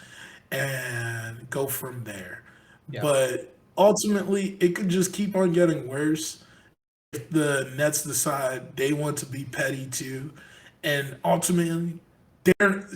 and go from there. Yeah. But ultimately, it could just keep on getting worse if the Nets decide they want to be petty too, and ultimately they're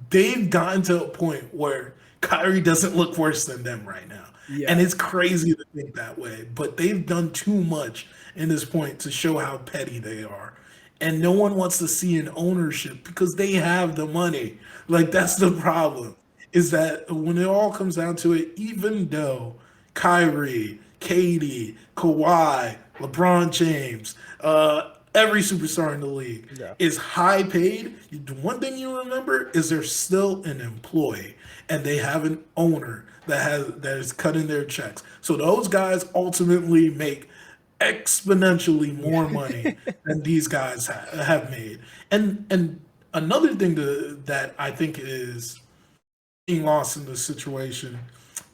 they've gotten to a point where Kyrie doesn't look worse than them right now. And Yeah. it's crazy to think that way, but they've done too much in this point to show how petty they are. And no one wants to see an ownership because they have the money. Like that's the problem. Is that when it all comes down to it, even though Kyrie, Katie, Kawhi, LeBron James, every superstar in the league Yeah. is high paid. The one thing you remember is they're still an employee and they have an owner that is cutting their checks. So those guys ultimately make exponentially more money than these guys have made. And another thing that I think is being lost in this situation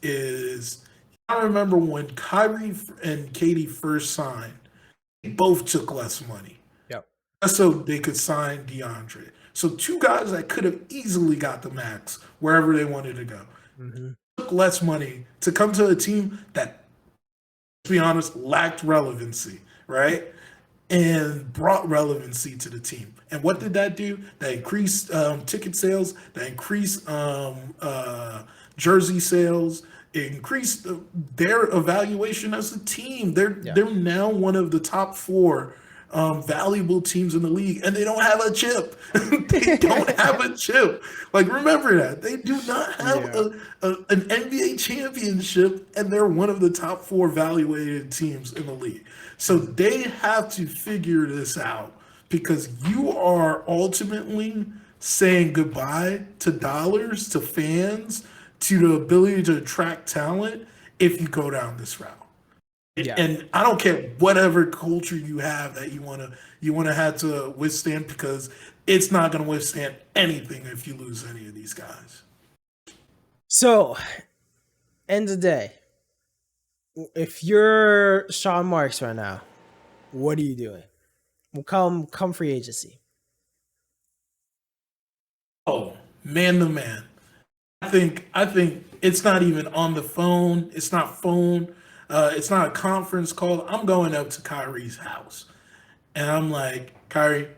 is I remember when Kyrie and Katie first signed, they both took less money. Yep. That's so they could sign DeAndre. So two guys that could have easily got the max wherever they wanted to go Hmm. took less money to come to a team that, to be honest, lacked relevancy, right? And brought relevancy to the team. And what did that do? That increased ticket sales, that increased jersey sales, it increased their evaluation as a team. Yeah. They're now one of the top four valuable teams in the league, and they don't have a chip. They don't have a chip. Like remember that they do not have Yeah. an NBA championship, and they're one of the top four valuated teams in the league. So they have to figure this out because you are ultimately saying goodbye to dollars, to fans, to the ability to attract talent if you go down this route. Yeah. And I don't care whatever culture you have that you wanna have to withstand because it's not gonna withstand anything if you lose any of these guys. So, end of the day, if you're Sean Marks right now, what are you doing? Well, come free agency. Oh, man to man. I think it's not even on the phone. It's not phone. It's not a conference call. I'm going up to Kyrie's house, and I'm like, Kyrie,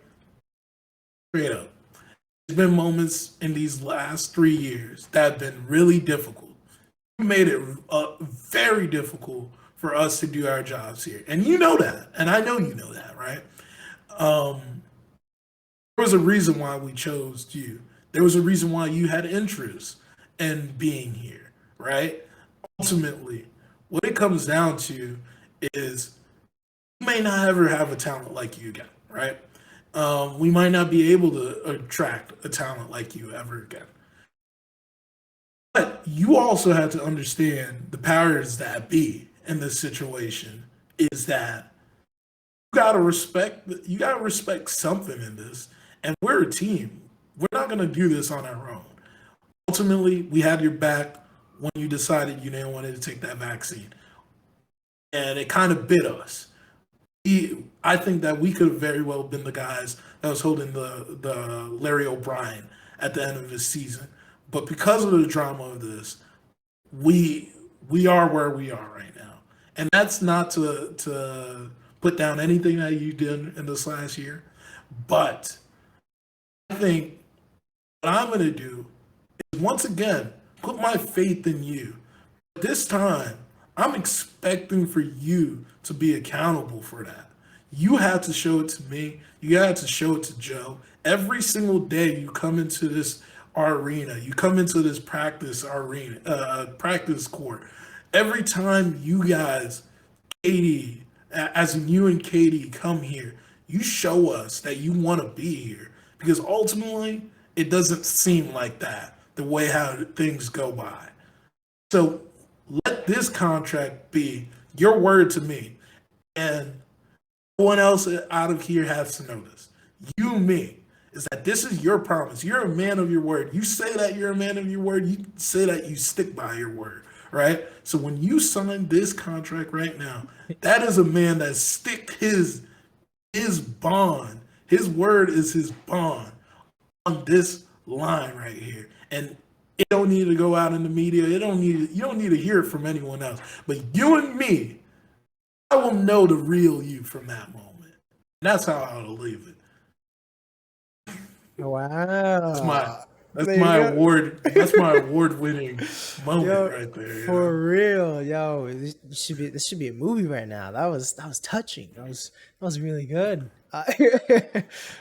straight up. There's been moments in these last 3 years that have been really difficult. You made it very difficult for us to do our jobs here, and you know that, and I know you know that, right? Um, there was a reason why we chose you. There was a reason why you had interest in being here, right? Ultimately, what it comes down to is you may not ever have a talent like you again, right? We might not be able to attract a talent like you ever again. But you also have to understand the powers that be in this situation is that you gotta respect something in this. And we're a team. We're not gonna do this on our own. Ultimately, we had your back. when you decided you didn't want to take that vaccine, and it kind of bit us. I think that we could have very well been the guys that was holding the Larry O'Brien at the end of his season, but because of the drama of this, we we are where we are right now, and that's not to put down anything that you did in this last year, but I think what I'm going to do is once again put my faith in you. This time, I'm expecting for you to be accountable for that. You have to show it to me. You have to show it to Joe. Every single day you come into this arena, you come into this practice arena, practice court. Every time you guys, Katie, as in you and Katie, come here, you show us that you want to be here because ultimately it doesn't seem like that the way how things go by. So let this contract be your word to me, and no one else out of here has to know this. You, me, is that this is your promise. You're a man of your word. You say that you're a man of your word. You say that you stick by your word, right? So when you sign this contract right now, that is a man that stick his bond. His word is his bond on this line right here. And it don't need to go out in the media. It don't need you don't need to hear it from anyone else. But you and me, I will know the real you from that moment. And that's how I'll leave it. That's my Wow. that's There you my go. award winning moment Yo, right there. You know? for real, yo, this should be a movie right now. That was touching. That was really good.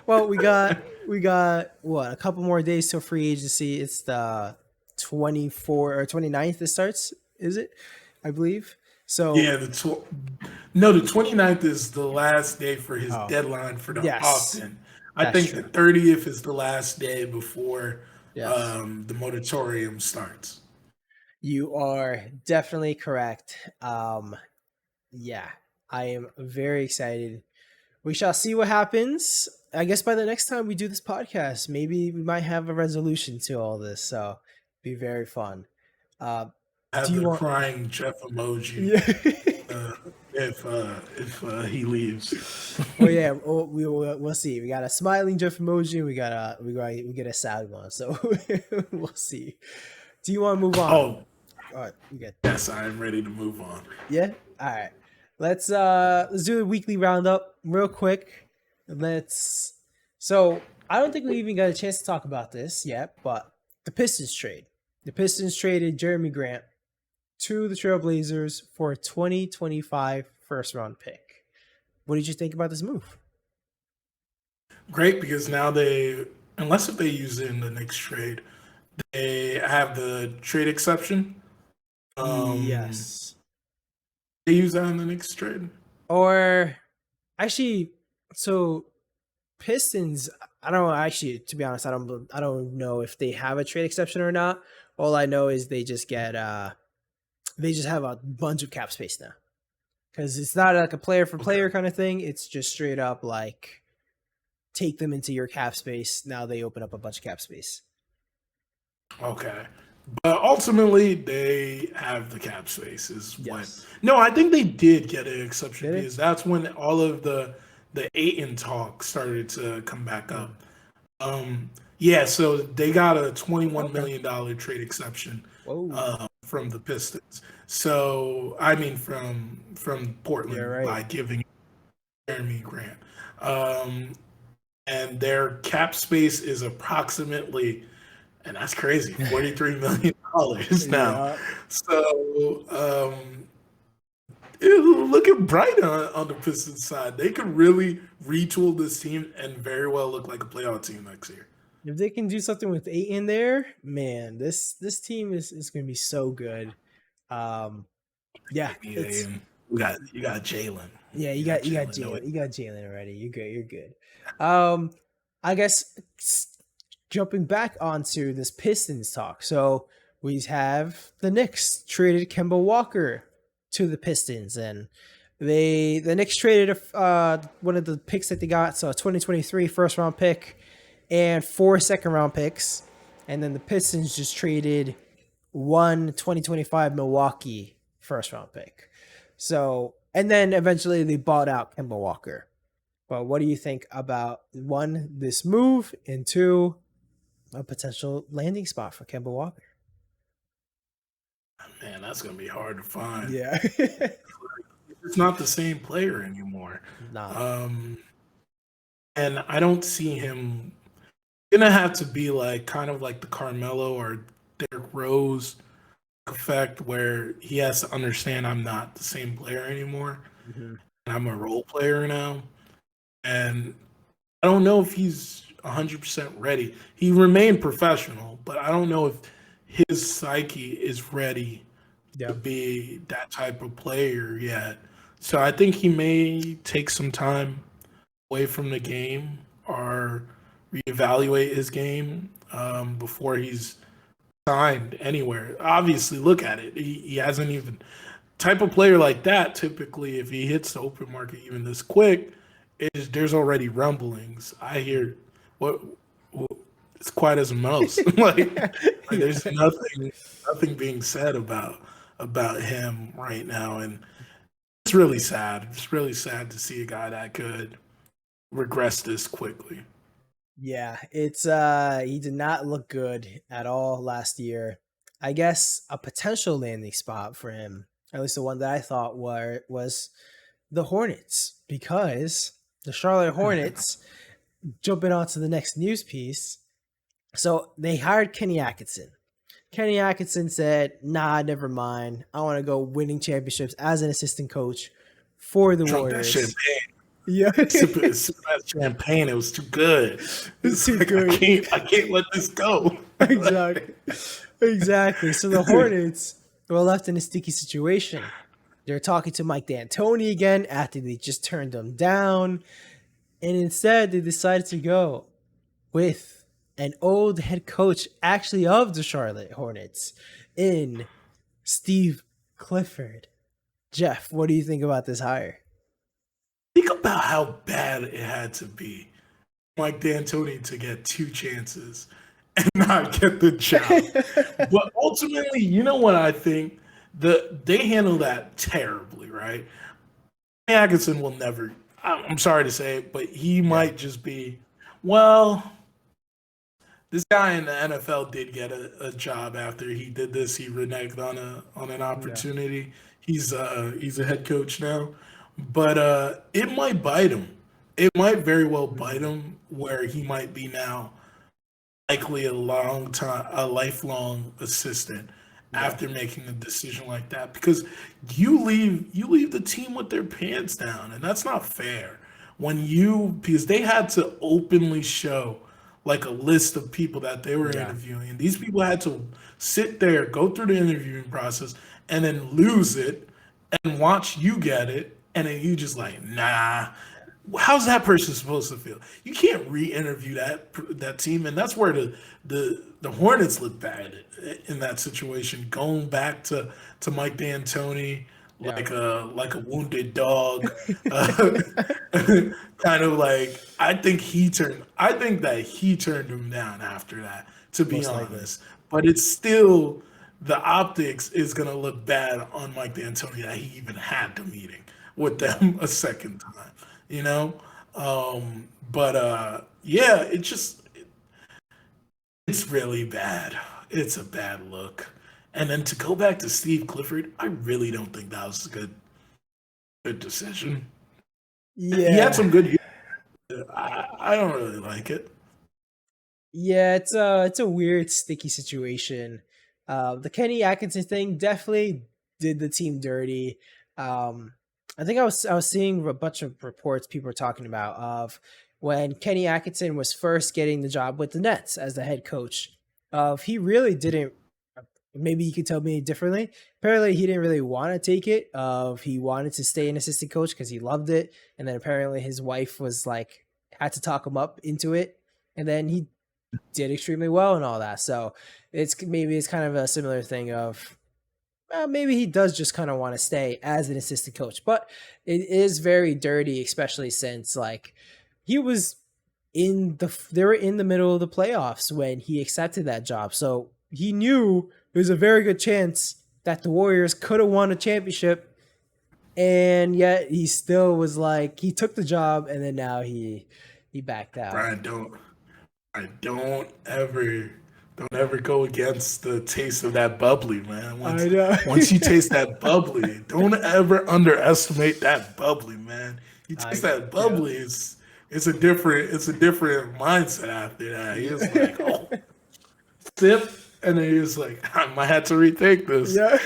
Well, we got what, a couple more days till free agency. It's the 24 or 29th it starts, is it? I believe. So, Yeah, no, the 29th is the last day for his oh, deadline for the yes, opt-in. I that's think the true. 30th is the last day before Yes. the moratorium starts. You are definitely correct. Yeah, I am very excited. We shall see what happens. I guess by the next time we do this podcast, maybe we might have a resolution to all this. So, be very fun. Uh, do Have you the want? crying Jeff emoji Yeah. uh, if he leaves. Well, yeah, we'll see. We got a smiling Jeff emoji. We get a sad one. So we'll see. Do you want to move on? Oh, All right, we good. yes, I am ready to move on. Yeah. All right. Let's do a weekly roundup real quick. Let's. So I don't think we even got a chance to talk about this yet, but the Pistons trade. The Pistons traded Jeremy Grant to the Trailblazers for a 2025 first round pick. What did you think about this move? Great because now unless if they use it in the next trade, they have the trade exception. Um, Yes. they use that in the next trade. Or actually, so Pistons. I don't actually, to be honest. I don't know if they have a trade exception or not. All I know is they just have a bunch of cap space now because it's not like a player for Okay. player kind of thing. It's just straight up like take them into your cap space. Now they open up a bunch of cap space. Okay. But ultimately, they have the cap space. Is what? Yes. No, I think they did get an exception Did it? because that's when all of the Aiton talk started to come back Hmm. up. Yeah, so they got a Okay. $21 million trade exception Whoa. from the Pistons. So I mean, from You're Portland right. by giving Jeremy Grant, um, and their cap space is approximately, and that's crazy, $43 million now. Yeah. So it looking bright on the Pistons side. They could really retool this team and very well look like a playoff team next year. If they can do something with eight in there, man, this team is going to be so good. Um, yeah, it's And you got Jalen. yeah. You got You got Jalen. No, Jalen. You got Jalen already. You're good. You're good. Um, I guess jumping back onto this Pistons talk. So we have the Knicks traded Kemba Walker to the Pistons, and the Knicks traded one of the picks that they got, so a 2023 first round pick and 4 second round picks, and then the Pistons just traded one 2025 Milwaukee first round pick. So, and then eventually they bought out Kemba Walker. But what do you think about one, this move, and two, a potential landing spot for Kemba Walker? Man, that's gonna be hard to find. Yeah. It's not the same player anymore. Nah. Um, and I don't see him gonna have to be like kind of like the Carmelo or Derrick Rose effect where he has to understand I'm not the same player anymore Mhm. and I'm a role player now. And I don't know if he's 100% ready. He remained professional, but I don't know if his psyche is ready to Yeah. be that type of player yet. So I think he may take some time away from the game or reevaluate his game before he's signed anywhere. Obviously, look at it. He hasn't even type of player like that. Typically, if he hits the open market even this quick, is there's already rumblings. I hear what, what it's quite as a mouse. like there's Yeah. nothing being said about him right now, and it's really sad. It's really sad to see a guy that could regress this quickly. Yeah, it's he did not look good at all last year. I guess a potential landing spot for him, at least the one that I thought was the Hornets, because the Charlotte Hornets, jumping on to the next news piece. So they hired Kenny Atkinson. Kenny Atkinson said, "Nah, never mind. I want to go winning championships as an assistant coach for the Drunk that Warriors." champagne. Yeah. Sipping that champagne, it was too good. It's It's too like good. I can't let this go. Exactly. Exactly. So the Hornets were left in a sticky situation. They're talking to Mike D'Antoni again after they just turned him down. And instead, they decided to go with an old head coach, actually, of the Charlotte Hornets, in Steve Clifford. Jeff, what do you think about this hire? Think about how bad it had to be, Mike D'Antoni, to get two chances and not get the job. But ultimately, you know what I think? They handle that terribly, right? Atkinson will never. I'm sorry to say it, but he Yeah. might just be. Well, this guy in the NFL did get a job after he did this. He reneged on an Yeah. opportunity. He's a head coach now, but it might bite him. It might very well bite Mhm. him where he might be now likely a lifelong assistant Yeah. after making a decision like that because you leave the team with their pants down, and that's not fair. Because they had to openly show like a list of people that they were Yeah. interviewing, and these people had to sit there, go through the interviewing process, and then lose it and watch you get it, and then you just like, nah. How's that person supposed to feel? You can't re-interview that team, and that's where the Hornets look bad in that situation. Going back to Mike D'Antoni Yeah. like a wounded dog, uh, kind of like I think that he turned him down after that. To be Most likely. honest, but it's still the optics is gonna look bad on Mike D'Antoni that he even had the meeting with Yeah. them a second time, you know. But yeah, it's really bad. It's a bad look. And then to go back to Steve Clifford, I really don't think that was a good decision. He had Yeah. some good years. I don't really like it. Yeah, it's a weird sticky situation. The Kenny Atkinson thing definitely did the team dirty. Um, I think I was seeing a bunch of reports people were talking about of when Kenny Atkinson was first getting the job with the Nets as the head coach. Of he really didn't. Maybe you could tell me differently. Apparently, he didn't really want to take it. Of he wanted to stay an assistant coach because he loved it, and then apparently his wife was like had to talk him up into it, and then he did extremely well and all that. So it's kind of a similar thing of well, maybe he does just kind of want to stay as an assistant coach, but it is very dirty, especially since like he was they were in the middle of the playoffs when he accepted that job, so he knew there's a very good chance that the Warriors could have won a championship, and yet he still was like, he took the job, and then now he backed out. Brian, I don't ever go against the taste of that bubbly, man. I know. Once you taste that bubbly, don't ever underestimate that bubbly, man. You taste that bubbly, it's a different mindset after that. He's like, oh, sip, and then he's like, I might have to rethink this. Yeah.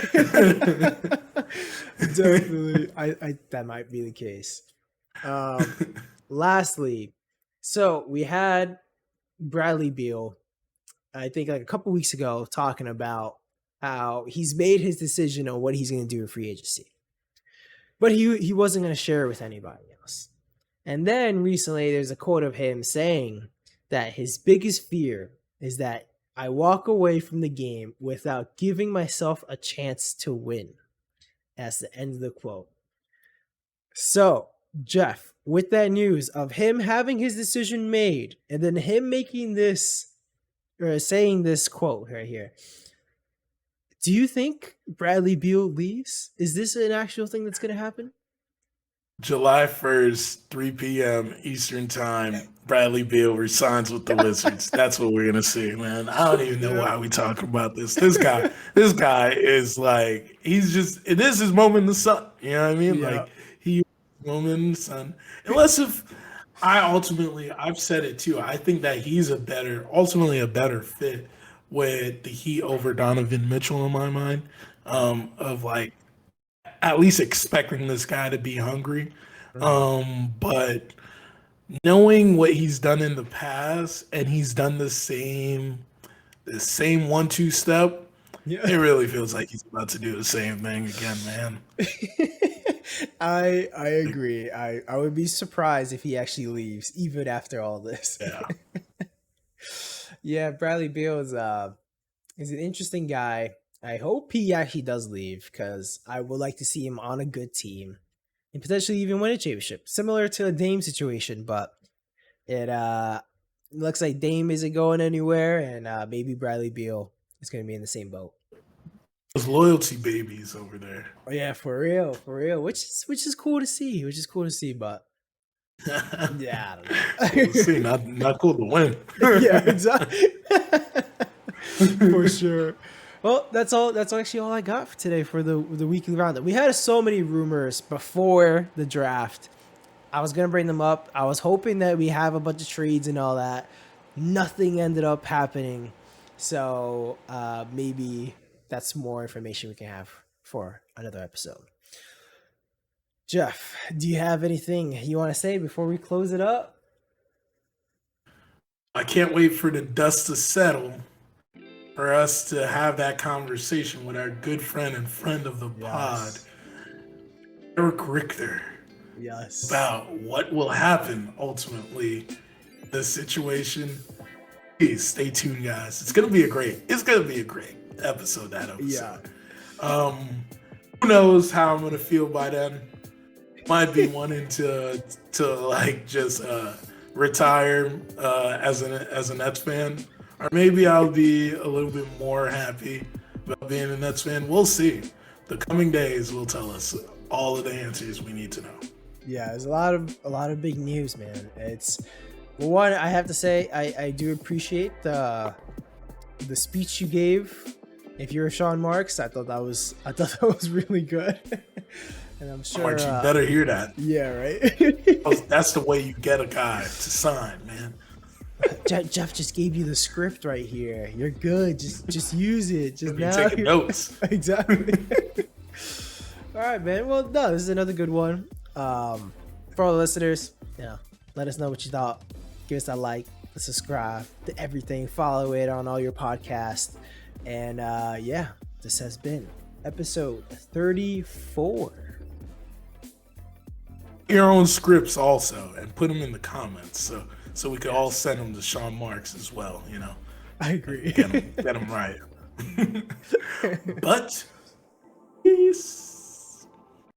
Definitely. I that might be the case. Lastly, so we had Bradley Beal, I think like a couple weeks ago, talking about how he's made his decision on what he's going to do in free agency, but he wasn't going to share it with anybody else. And then recently, there's a quote of him saying that his biggest fear is that I walk away from the game without giving myself a chance to win. That's the end of the quote. So, Jeff, with that news of him having his decision made and then him making this or saying this quote right here, do you think Bradley Beal leaves? Is this an actual thing that's going to happen? July 1st, 3 p.m. Eastern Time, Bradley Beal resigns with the Wizards. That's what we're going to see, man. I don't even know why we talk about this. This guy is like, this is his moment in the sun. You know what I mean? Yeah. Like, moment in the sun. Unless I've said it too, I think that he's ultimately a better fit with the Heat over Donovan Mitchell in my mind, of like, at least expecting this guy to be hungry. But knowing what he's done in the past, and he's done the same 1-2 step, it really feels like he's about to do the same thing again, man. I agree. I would be surprised if he actually leaves, even after all this. Yeah. Yeah, Bradley Beal is an interesting guy. I hope he actually does leave, because I would like to see him on a good team and potentially even win a championship, similar to a Dame situation. But it looks like Dame isn't going anywhere, and maybe Bradley Beal is going to be in the same boat. Those loyalty babies over there. Oh yeah, for real, which is cool to see. But yeah, I don't know. We'll see. Not cool to win. Yeah, exactly. For sure. Well, that's actually all I got for today for the weekly roundup. We had so many rumors before the draft. I was gonna bring them up. I was hoping that we have a bunch of trades and all that. Nothing ended up happening. So maybe that's more information we can have for another episode. Jeff, do you have anything you want to say before we close it up? I can't wait for the dust to settle, for us to have that conversation with our good friend and friend of the pod, Eric Richter. Yes. About what will happen ultimately in this situation. Please stay tuned, guys. It's gonna be a great episode, that episode. Yeah. Who knows how I'm gonna feel by then? Might be wanting to like just retire as a Nets fan. Or maybe I'll be a little bit more happy about being a Nets fan. We'll see. The coming days will tell us all of the answers we need to know. Yeah, there's a lot of big news, man. It's one, I have to say, I do appreciate the speech you gave. If you're Sean Marks, I thought that was really good. And I'm sure Marks, you better hear that. Yeah, right. That's the way you get a guy to sign, man. Jeff just gave you the script right here. You're good. Just use it. Just now. Taking notes. Exactly. All right, man. Well, no, this is another good one. For all the listeners, let us know what you thought. Give us a like, a subscribe to everything. Follow it on all your podcasts. And this has been episode 34. Your own scripts also, and put them in the comments so we could all send them to Sean Marks as well. I agree. Get them right. But peace.